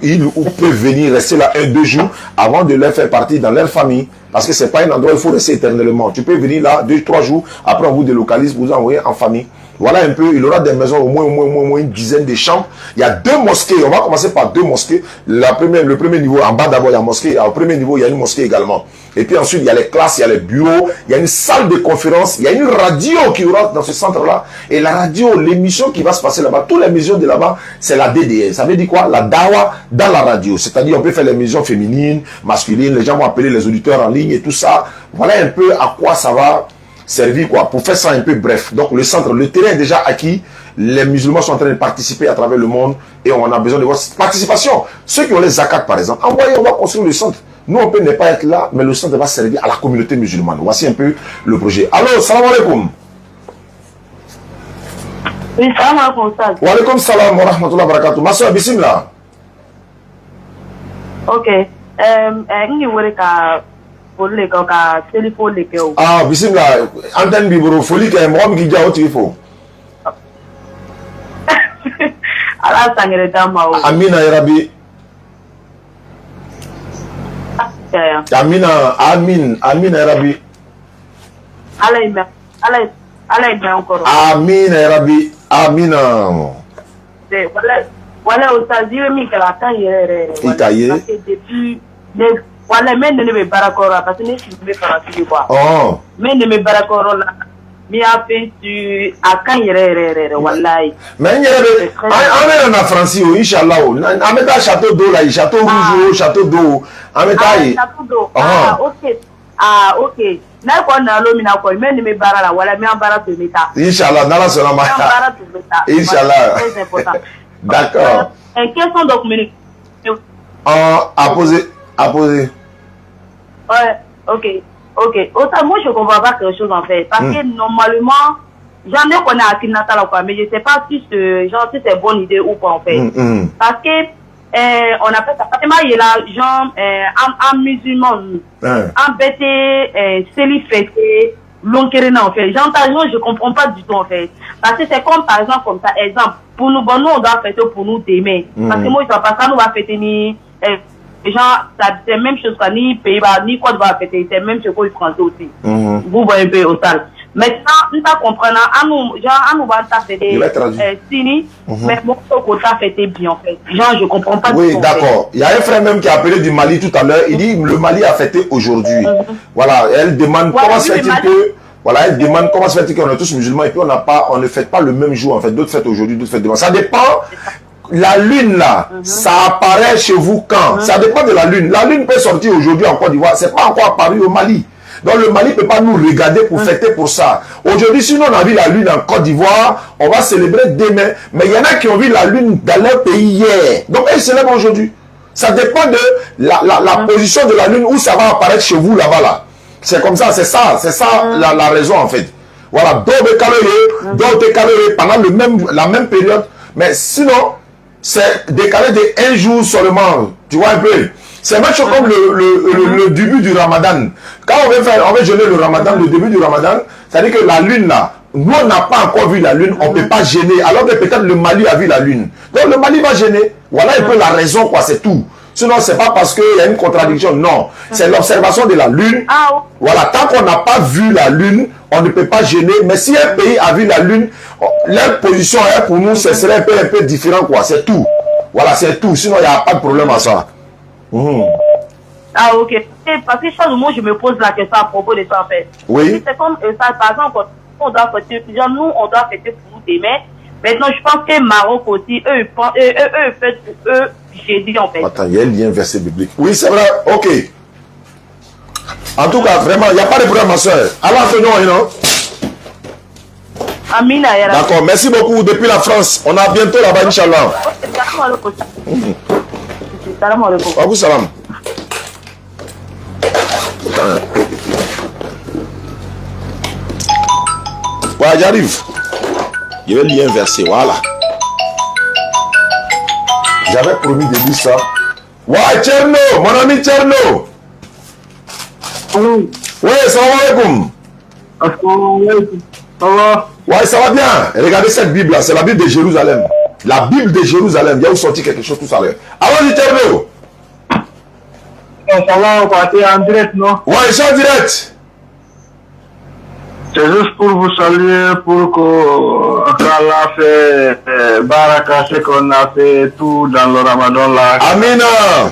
Ils peuvent venir rester là 1-2 jours avant de les faire partir dans leur famille. Parce que c'est pas un endroit où il faut rester éternellement. Tu peux venir là 2-3 jours, après on vous délocalise, vous envoyez en famille. Voilà un peu, il aura des maisons au moins une dizaine de chambres. Il y a 2 mosquées, on va commencer par 2 mosquées. Le premier niveau, en bas d'abord il y a une mosquée, au premier niveau il y a une mosquée également. Et puis ensuite il y a les classes, il y a les bureaux, il y a une salle de conférence, il y a une radio qui aura dans ce centre-là. Et la radio, l'émission qui va se passer là-bas, toutes les émissions de là-bas, c'est la DDS. Ça veut dire quoi? La dawa dans la radio. C'est-à-dire on peut faire les émissions féminines, masculines, les gens vont appeler les auditeurs en ligne et tout ça. Voilà un peu à quoi ça va servir quoi, pour faire ça un peu bref. Donc le centre, le terrain est déjà acquis, les musulmans sont en train de participer à travers le monde et on a besoin de votre participation. Ceux qui ont les zakats par exemple, envoyez, on va construire le centre. Nous on peut ne pas être là, mais le centre va servir à la communauté musulmane. Voici un peu le projet. Allô, salam alaikum. Oui, salam alaikum. Wa alaikum salam wa rahmatullahi wa barakatuh. Ma soeur, bismillah. Ok. Ah, bismillah. Antenne bibro, folie que moi qui dis au téléphone. Amina ya Rabbi. Amina ya Rabbi. Amina ya Rabbi. Amina. Voilà, au stade, mi que la voilà, mais ne me barakora parce que je suis pas sûr quoi. Oh. Mais ne me barakora là. Mi a fait tu a quand yere wallahi. Mais yere on est en France inchallah. On met un château d'eau là, château rouge, château d'eau. On met château d'eau. Ah OK. Ah OK. Na ko na lo mi na ko mais ne me barala wala mi en bara to meta. Inchallah, na la salama. Inchallah. Très important. D'accord. En question document. À poser. Ouais, ok. Autant, moi, je ne comprends pas quelque chose, en fait. Parce que, normalement, j'en ai qu'on a à Natal, quoi, mais je ne sais pas si c'est une bonne idée ou pas, en fait. Parce que, on appelle ça, Fatima, il est là, genre, un musulman, un bêté, célibataire, l'onkerena, en fait. J'entends, je ne comprends pas du tout, en fait. Parce que c'est comme, par exemple, comme ça, exemple, pour nous, bon, nous, on doit fêter pour nous demain. Parce que moi, je ne sais pas ça, nous va fêter ni, genre, c'est la même chose que ni Pays-Bas, ni Côte d'Ivoire, c'est la même chose que les Français aussi. Vous voyez un peu au tal. Maintenant, nous comprenons, nous va fêter Sini, mais mon côté fêter bien, en fait. Genre, je comprends pas. Oui, d'accord. Il y a un frère même qui a appelé du Mali tout à l'heure. Il dit le Mali a fêté aujourd'hui. Voilà, elle demande comment se fait-il que. Voilà, elle demande comment se fait-il qu'on est tous musulmans et puis on ne fête pas le même jour, en fait. D'autres fêtent aujourd'hui, d'autres fêtent demain. Ça dépend. La lune là, ça apparaît chez vous quand? Ça dépend de la lune. La lune peut sortir aujourd'hui en Côte d'Ivoire. C'est pas encore apparu au Mali. Donc le Mali ne peut pas nous regarder pour fêter pour ça. Aujourd'hui, si nous on a vu la lune en Côte d'Ivoire, on va célébrer demain. Mais il y en a qui ont vu la lune dans leur pays hier. Donc elles célèbrent aujourd'hui. Ça dépend de la position de la lune où ça va apparaître chez vous là-bas là. C'est comme ça, c'est ça la raison en fait. Voilà, d'autres calorés pendant la même période. Mais sinon, c'est décalé de 1 jour seulement. Tu vois un peu. C'est même chose comme le début du Ramadan. Quand on veut jeûner le Ramadan, le début du Ramadan, c'est-à-dire que la lune là, nous on n'a pas encore vu la lune, on ne peut pas gêner. Alors que peut-être le Mali a vu la lune. Donc le Mali va gêner. Voilà un peu la raison, quoi, c'est tout. Sinon, c'est pas parce qu'il y a une contradiction, non. C'est l'observation de la lune. Voilà, tant qu'on n'a pas vu la lune, on ne peut pas gêner. Mais si un pays a vu la lune, leur position pour nous, ce serait un peu différent, quoi. C'est tout. Voilà, c'est tout. Sinon, il n'y a pas de problème à ça. Ah, ok. Parce que chaque moment, je me pose la question à propos de ça, en fait. Oui. C'est comme ça, par exemple, on doit fêter, nous, on doit fêter pour nous demain. Maintenant, je pense que Maroc aussi, eux fêtent pour eux jeudi, en fait. Attends, il y a un lien verset biblique. Oui, c'est vrai. Ok. En tout cas, vraiment, il n'y a pas de problème, ma soeur. Allah te donne, non? Amina. D'accord, merci beaucoup depuis la France. On a bientôt là-bas, Inch'Allah. Salam alaikum. Salam. 201. Ouais, j'arrive. Je vais lire un verset, voilà. J'avais promis de dire ça. Ouais, Tcherno, mon ami Tcherno. Ouais, salam alaikum. Ça va? Ouais, ça va bien. Regardez cette Bible là, c'est la Bible de Jérusalem. La Bible de Jérusalem. Il y a où sorti quelque chose tout à l'heure. Allons-y, Tcherno. Ça va, on va être en direct, non? Ouais, je suis en direct. C'est juste pour vous saluer, pour qu'Allah fait baraka, ce qu'on a fait tout dans le Ramadan là. Amina.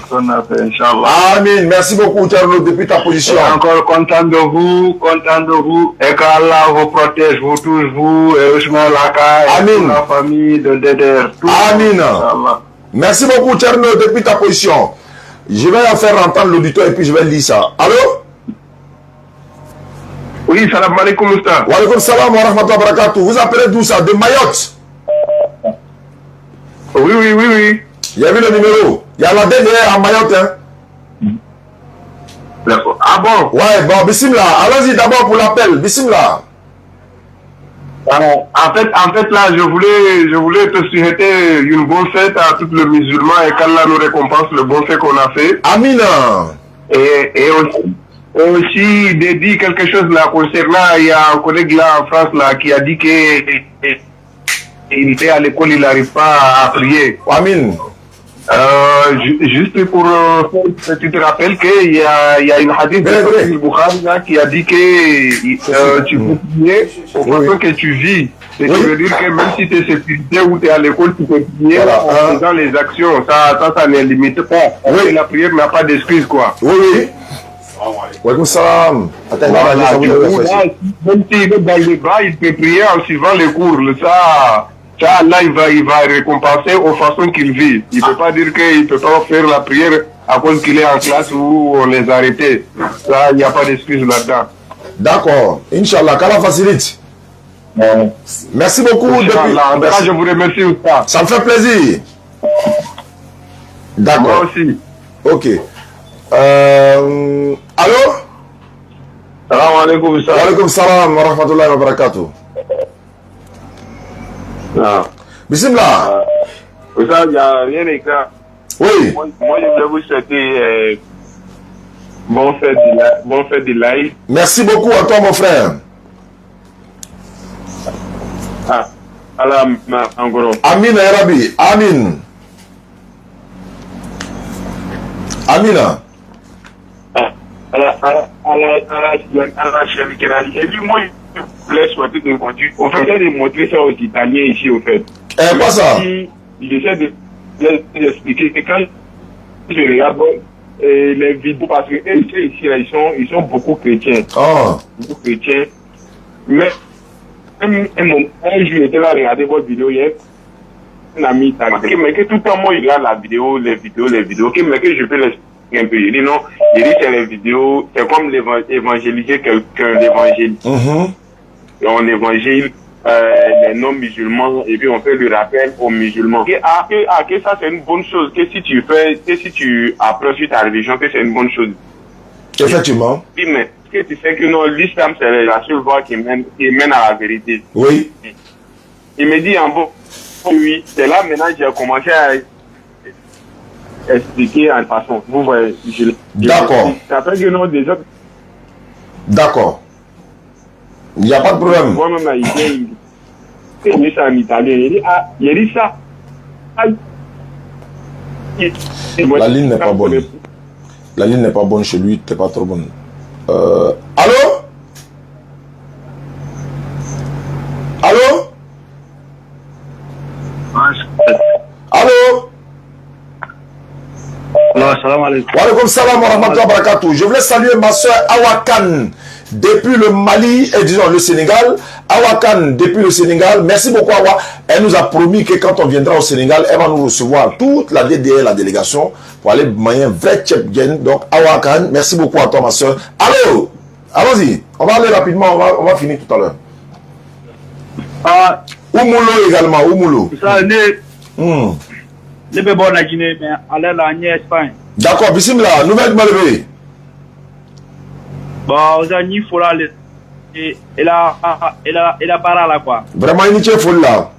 Ce qu'on a fait, Inch'Allah. Amin. Merci beaucoup, Tcherno, depuis ta position. Encore content de vous, et qu'Allah vous protège, vous tous, vous, et Ousmane Laka, et toute la famille de Deder. Amina. Merci beaucoup, Tcherno, depuis ta position. Je vais en faire entendre l'auditeur et puis je vais lire ça. Allô? Oui, salam alaikum, Moustapha. Wa alaikum salam wa rahmatullahi wa barakatuh. Vous appelez d'où ça? De Mayotte? Oui. Il y a vu le numéro. Il y a la dernière à Mayotte, hein? D'accord. Ah bon? Ouais, bon, bismillah. Allons-y d'abord pour l'appel. Bismillah. En fait, là, je voulais te souhaiter une bonne fête à tous les musulmans et qu'Allah nous récompense le bon fait qu'on a fait. Amina. Et aussi de dire quelque chose là concernant, il y a un collègue là en France là qui a dit qu'il était à l'école, il n'arrive pas à prier. Amin. Juste pour tu te rappelles qu'il y a une hadith de Bukhari là qui a dit que tu peux prier au façon que tu vis. Ça veut dire que même si tu es sécurité ou tu es à l'école, tu peux prier en faisant les actions. Ça ne limite pas. Oui. La prière n'a pas d'excuse quoi. Oui. Wa salam. Même s'il est dans le bas, il peut prier en suivant les cours. Ça, là, il va récompenser aux façons qu'il vit. Il ne peut pas dire qu'il ne peut pas faire la prière à cause qu'il est en classe où on les a arrêtés. Ça, il n'y a pas d'excuse là-dedans. D'accord. Inch'Allah, qu'Allah facilite. Merci beaucoup. En tout cas, je vous remercie aussi. Ça me fait plaisir. D'accord. Moi aussi. Ok. Allô? Salam alaikum. Wa alaikum salam wa rahmatullahi wa barakatuh. Bismillah. Il n'y a rien d'écrit. Oui. Moi, je voulais vous souhaiter bon fête de live. Merci beaucoup à toi, mon frère. Allah, en gros. Amin, Arabi. Amin. Amina. Et puis moi, je voulais souhaiter de continuer. On fait de montrer ça aux Italiens ici, au fait. Quoi ça? J'essaie de les expliquer que quand je regarde les vidéos, parce que ici, ils sont beaucoup chrétiens. Beaucoup chrétiens. Mais un jour, j'étais là à regarder votre vidéo hier. Un ami italien. Mais que tout le temps, moi, il regarde la vidéo, les vidéos. Mais que je peux l'expliquer un peu. Il dit non, il dit c'est les vidéos, c'est comme évangéliser quelqu'un, l'évangile. On évangile les non-musulmans et puis on fait le rappel aux musulmans. Que ça c'est une bonne chose, que si tu apprends sur ta religion, que c'est une bonne chose. Effectivement. Oui, mais que tu sais que non, l'islam c'est la seule voie qui mène à la vérité. Oui. Il me dit en bon, oui, c'est là maintenant j'ai commencé à expliquer en façon. Vous voyez, d'accord. Ça fait que non, déjà. D'accord. Il n'y a pas de problème. Moi-même, il dit ça en italien. Il dit ça. La ligne n'est pas bonne. La ligne n'est pas bonne chez lui, t'es pas trop bonne. Allô? Allô? Allô? Salam alaikum. Wa alaikum salam wa rahmatullahi wa barakatuh. Je voulais saluer ma soeur Awakan depuis le Mali et disons le Sénégal. Awakan depuis le Sénégal. Merci beaucoup Awa. Elle nous a promis que quand on viendra au Sénégal, elle va nous recevoir toute la DDR, la délégation, pour aller manger un vrai tchèp-gen. Donc Awakan, merci beaucoup à toi ma soeur. Allô? Allons-y. On va aller rapidement, on va finir tout à l'heure. Oumulo également, Oumulo. Je peux voir la Guinée, mais aller là en Espagne. D'accord, bismillah, nouvelle malheureuse. Bon, il faut là, et la para là quoi. Vraiment, il n'y a pas là.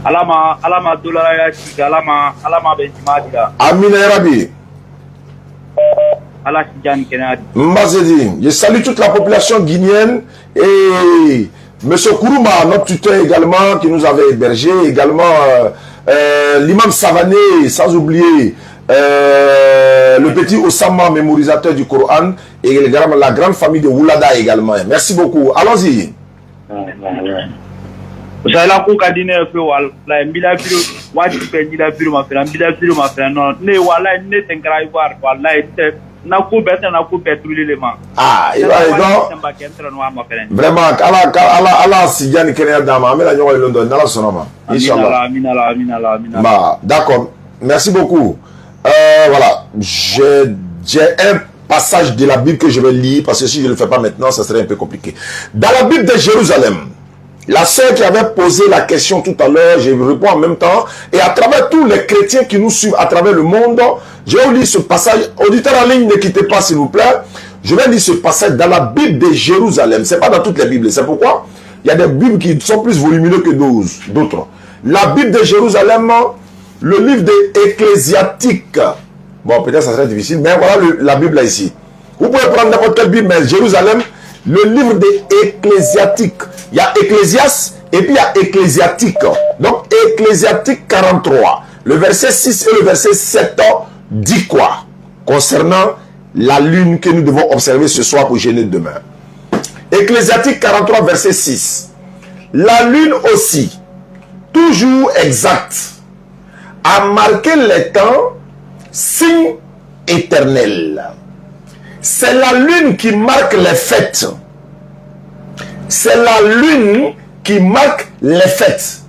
Alama dollar alama benchmark là. Amina Rabi. Allah Tidjani Kenadi. Mbazedi, je salue toute la population guinéenne et M. Kourouma, notre tuteur également, qui nous avait hébergé, également l'imam Savané, sans oublier le petit Osama, mémorisateur du Coran, et la grande famille de Oulada également. Merci beaucoup. Allons-y. J'ai la cour cadine fait la mbila filo wati pe ndila filo ma fera mbila filo ma fera non ne wala ne tenkara ivoire wala na ko beta na ko petrole le ma il va donc vraiment ala Tidjani Kenya dama amela nyoy London na la sonoma inchallah amina bah d'accord merci beaucoup voilà j'ai un passage de la Bible que je vais lire parce que si je ne le fais pas maintenant ça serait un peu compliqué. Dans la Bible de Jérusalem, la sœur qui avait posé la question tout à l'heure, je réponds en même temps. Et à travers tous les chrétiens qui nous suivent à travers le monde, je vais lire ce passage. Auditeurs en ligne, ne quittez pas s'il vous plaît. Je vais lire ce passage dans la Bible de Jérusalem. Ce n'est pas dans toutes les Bibles. C'est pourquoi il y a des Bibles qui sont plus volumineuses que d'autres. La Bible de Jérusalem, le livre de Ecclésiastique. Bon, peut-être ça serait difficile, mais voilà la Bible là ici. Vous pouvez prendre n'importe quelle Bible, mais Jérusalem, le livre de Ecclésiastique. Il y a Ecclésias et puis il y a Ecclésiastique. Donc Ecclésiastique 43. Le verset 6 et le verset 7 dit quoi concernant la lune que nous devons observer ce soir pour jeûner demain. Ecclésiastique 43 verset 6. La lune aussi, toujours exacte, a marqué les temps, signe éternel. C'est la lune qui marque les fêtes. C'est la lune qui marque les fêtes.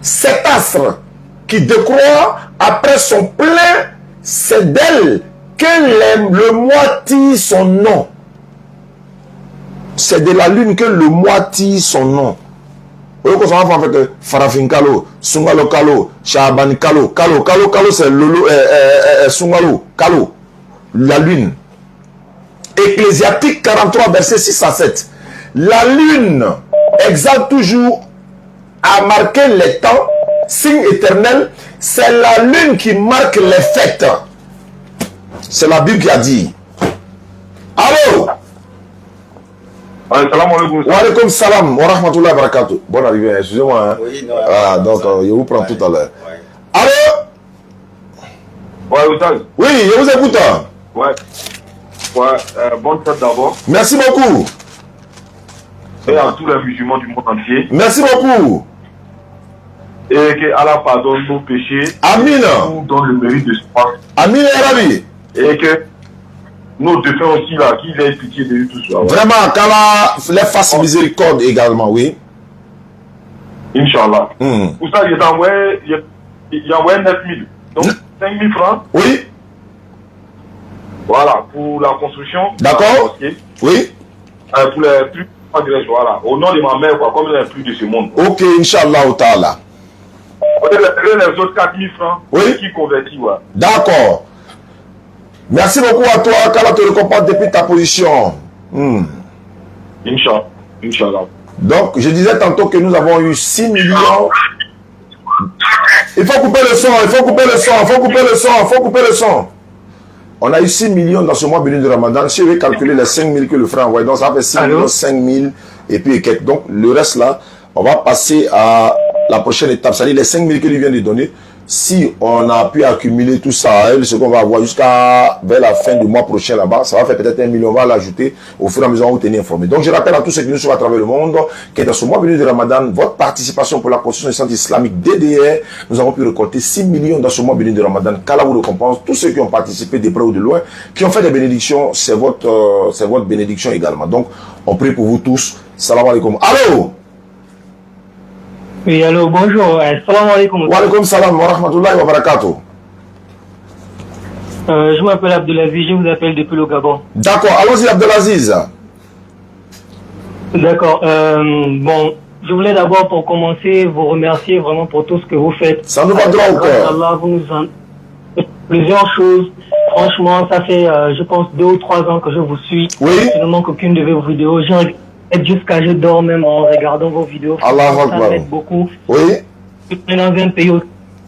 Cet astre qui décroît après son plein, c'est d'elle que le mois tire son nom. C'est de la lune que le mois tire son nom. Vous voyez qu'on s'en va avec Farafin Kalo, Sungalo Kalo, Shaban Kalo, Kalo c'est Lolo, Sungalo, Kalo, la lune. Ecclésiastique 43, verset 6 à 7. La lune exalte toujours à marquer les temps, signe éternel. C'est la lune qui marque les fêtes. C'est la Bible qui a dit. Allô? Salam alaikum. Wa alaikum salam wa rahmatullahi wa barakatuh. Bonne arrivée, excusez-moi. Hein. Oui, non, voilà, donc je vous prends tout à l'heure. Allô? Ouais, Oustaz. Oui, je vous écoute. Ouais. Bonne fête d'abord. Merci beaucoup. Et à tous les musulmans du monde entier. Merci beaucoup. Et que Allah pardonne nos péchés. Amin. Nous donne le mérite de soi. Amin et Rabbi. Et que nos défunts aussi là, qu'ils aient pitié de nous tous. Vraiment, qu'Allah les fasse miséricorde également, oui. Inch'Allah. Oustaz, il a envoyé 9 000. Donc 5 000 francs. Oui. Voilà, pour la construction. D'accord. Oui. Pour les plus voilà. Au nom de ma mère, quoi, comme il n'y a plus de ce monde. Ok, Inch'Allah au ta'ala. Les autres 4 000 francs. Oui. Qui convertit, ouais. D'accord. Merci beaucoup à toi, qu'Allah te récompense depuis ta position. Inch'Allah. Donc, je disais tantôt que nous avons eu 6 millions. Il faut couper le son. On a eu 6 millions dans ce mois béni de Ramadan. Si je vais calculer les 5 000 que le frère a envoyé, donc ça fait 6 millions, 5 000 et puis quelques. Donc, le reste là, on va passer à la prochaine étape. C'est-à-dire les 5 000 que lui vient de donner. Si on a pu accumuler tout ça, ce qu'on va avoir jusqu'à vers la fin du mois prochain là-bas, ça va faire peut-être 1 million. On va l'ajouter au fur et à mesure, on va vous tenir informé. Donc je rappelle à tous ceux qui nous suivent à travers le monde que dans ce mois béni de Ramadan, votre participation pour la construction du centre islamique DDR, nous avons pu récolter 6 millions dans ce mois béni de Ramadan. Qu'Allah vous récompense. Tous ceux qui ont participé de près ou de loin, qui ont fait des bénédictions, c'est votre bénédiction également. Donc on prie pour vous tous. Salam alaikum. Allô? Oui, allô, bonjour. Salam alaikum. Wa alaikum salam wa rahmatullahi wa barakatuh. Je m'appelle Abdelaziz, je vous appelle depuis le Gabon. D'accord, allons-y Abdelaziz. D'accord. Bon, je voulais d'abord pour commencer vous remercier vraiment pour tout ce que vous faites. Ça nous va droit au cœur. Allah, vous nous en... plusieurs choses. Franchement, ça fait, je pense, 2 ou 3 ans que je vous suis. Oui. Je ne manque aucune de vos vidéos. J'ai regardé jusqu'à je dors même en regardant vos vidéos. Allah ça m'aide beaucoup. Oui. Je suis dans un pays où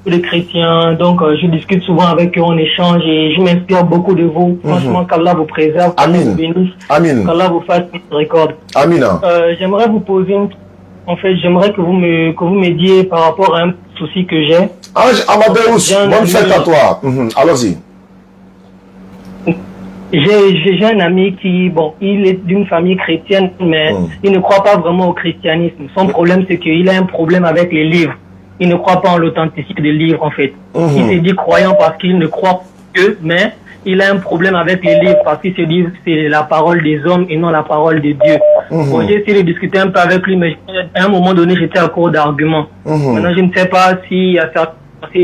les chrétiens, donc je discute souvent avec eux, on échange et je m'inspire beaucoup de vous. Franchement, qu'Allah vous préserve, qu'Allah vous bénisse, qu'Allah vous fasse miséricorde. Amin. J'aimerais vous poser une... En fait, j'aimerais que vous m'aidiez par rapport à un souci que j'ai. Amadeus, bonne fête à toi. Allons-y. J'ai un ami qui, bon, il est d'une famille chrétienne, mais il ne croit pas vraiment au christianisme. Son problème, c'est qu'il a un problème avec les livres. Il ne croit pas en l'authenticité des livres, en fait. Il s'est dit croyant parce qu'il ne croit que, mais il a un problème avec les livres parce qu'il se dit que c'est la parole des hommes et non la parole de Dieu. Bon, j'ai essayé de discuter un peu avec lui, mais à un moment donné, j'étais à court d'arguments. Maintenant, je ne sais pas s'il y a certains,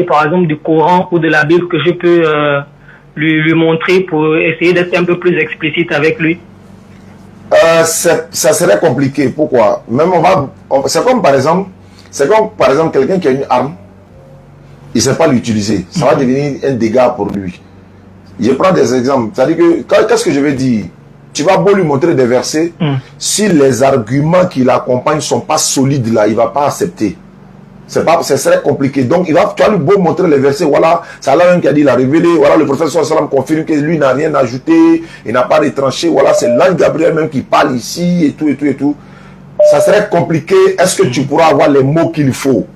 par exemple, du Coran ou de la Bible que je peux lui montrer pour essayer d'être un peu plus explicite avec lui. Ça serait compliqué. Pourquoi? Même c'est comme par exemple quelqu'un qui a une arme, il ne sait pas l'utiliser. Ça va devenir un dégât pour lui. Je prends des exemples. C'est-à-dire que, qu'est-ce que je vais dire? Tu vas beau lui montrer des versets, si les arguments qui l'accompagnent ne sont pas solides là, il ne va pas accepter. Ce serait compliqué. Donc, tu vas lui beau montrer les versets, voilà, c'est Allah même qui a dit, il a révélé, voilà, le prophète sallallahu alayhi wa sallam confirme que lui n'a rien ajouté, il n'a pas retranché, voilà, c'est l'ange Gabriel même qui parle ici, et tout, et tout, et tout. Ça serait compliqué. Est-ce que tu pourras avoir les mots qu'il faut?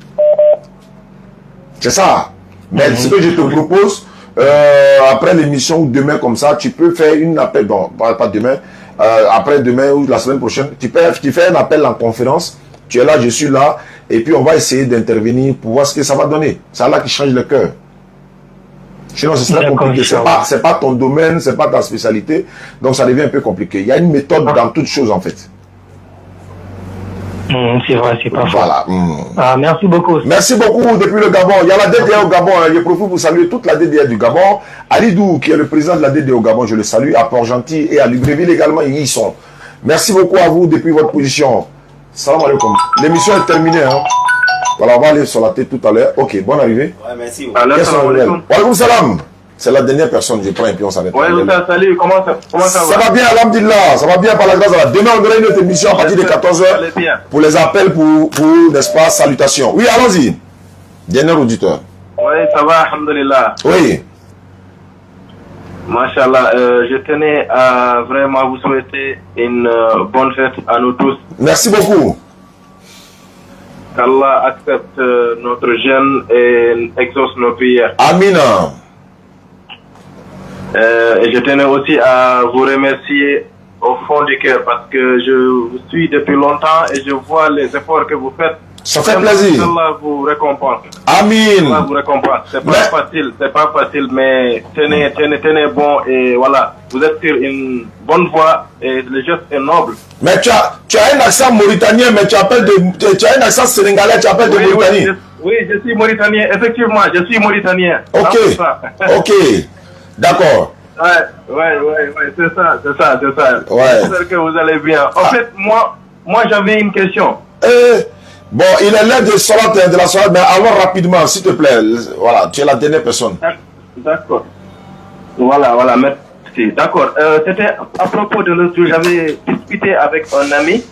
C'est ça. Mais ce que je te propose, après l'émission ou demain comme ça, tu peux faire une appel, bon, pas demain, après demain ou la semaine prochaine, tu fais un appel en conférence, tu es là, je suis là, et puis on va essayer d'intervenir pour voir ce que ça va donner. C'est là qui change le cœur. Sinon, ce serait compliqué. C'est pas ton domaine, c'est pas ta spécialité, donc ça devient un peu compliqué. Il y a une méthode dans toutes choses en fait. C'est vrai, c'est pas voilà. Merci beaucoup. Merci beaucoup depuis le Gabon. Il y a la DDA au Gabon. Je profite pour saluer toute la DDA du Gabon. Alidou, qui est le président de la DDA au Gabon, je le salue. À Port-Gentil et à Libreville également, ils y sont. Merci beaucoup à vous depuis votre position. Salam alaikum. L'émission est terminée. Hein. Voilà, on va aller sur la tête tout à l'heure. Ok, bonne arrivée. Ouais, merci. Wa alaikum salam. C'est la dernière personne, je prends et puis on s'arrête. Ouais, salut, comment ça va? Ça va bien, alhamdulillah, ça va bien par la grâce de Allah. Demain, on aura une autre émission à partir de 14h pour les appels, pour n'est-ce pas, salutations. Oui, allons-y. Dernier auditeur. Oui, ça va, alhamdulillah. Oui. Machallah, je tenais à vraiment vous souhaiter une bonne fête à nous tous. Merci beaucoup. Qu'Allah accepte notre jeûne et exauce nos prières. Amina. Et je tenais aussi à vous remercier au fond du cœur parce que je vous suis depuis longtemps et je vois les efforts que vous faites. Ça fait plaisir. Allah vous récompense. Amin. Allah vous récompense. C'est pas facile, mais tenez bon et voilà. Vous êtes sur une bonne voie et le geste est noble. Mais tu as un accent mauritanien, mais tu as un accent sénégalais, tu appelles de Mauritanie. Oui, je suis mauritanien, effectivement, je suis mauritanien. Ok, ok, d'accord. Ouais, c'est ça. Ouais. J'espère que vous allez bien. En fait, moi j'avais une question. Bon, il est l'heure de la soirée, mais allons rapidement, s'il te plaît. Voilà, tu es la dernière personne. D'accord. Voilà, merci. D'accord. C'était à propos de l'autre jour, j'avais discuté avec un ami.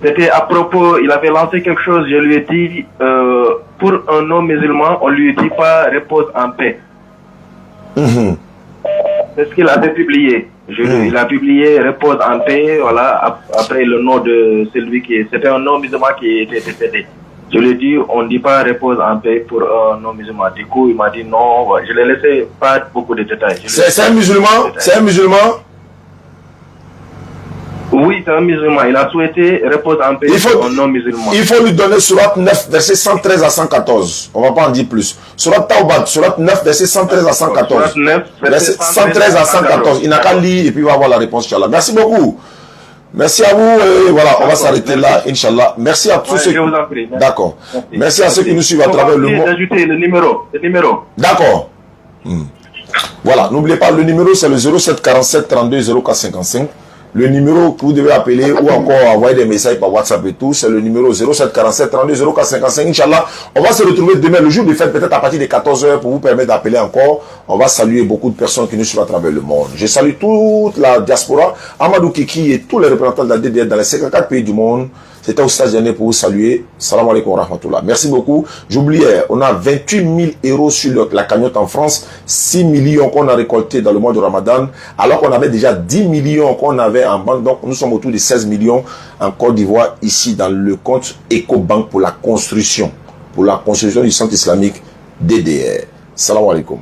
C'était à propos, il avait lancé quelque chose, je lui ai dit, pour un non-musulman, on lui dit pas repose en paix. C'est ce qu'il avait publié. Il a publié repose en paix, voilà, après le nom de celui c'était un non-musulman qui était décédé. Je lui ai dit, on ne dit pas repose en paix pour un non-musulman. Du coup, il m'a dit non, je l'ai laissé pas beaucoup de détails. C'est un musulman? C'est un musulman? Oui, c'est un musulman. Il a souhaité repose en paix pour un non-musulman. Il faut lui donner Surat 9, verset 113 à 114. On ne va pas en dire plus. Surat Tawbah, Surat 9, verset 113 à 114. Surat 9, verset 113 à 114. Il n'a qu'à lire et puis il va avoir la réponse, Inch'Allah. Merci beaucoup. Merci à vous. Et voilà, on va s'arrêter là, Inch'Allah. Merci à tous ceux. Je vous en prie. D'accord. Merci à ceux qui nous suivent à travers le monde. D'ajouter le numéro. D'accord. Voilà, n'oubliez pas, le numéro c'est le 07 47 32 04 55. Le numéro que vous devez appeler ou encore envoyer des messages par WhatsApp et tout, c'est le numéro 07 47 32 04 55. Inch'Allah, on va se retrouver demain, le jour de fête, peut-être à partir de 14h pour vous permettre d'appeler encore. On va saluer beaucoup de personnes qui nous suivent à travers le monde. Je salue toute la diaspora, Amadou Kiki et tous les représentants de la DDR dans les 54 pays du monde. C'était au stage dernier pour vous saluer. Salam alaikum wa rahmatullah. Merci beaucoup. J'oubliais, on a 28 000 € sur la cagnotte en France, 6 millions qu'on a récoltés dans le mois de Ramadan, alors qu'on avait déjà 10 millions qu'on avait en banque. Donc, nous sommes autour de 16 millions en Côte d'Ivoire, ici dans le compte EcoBank pour la construction du centre islamique DDR. Salam alaikum.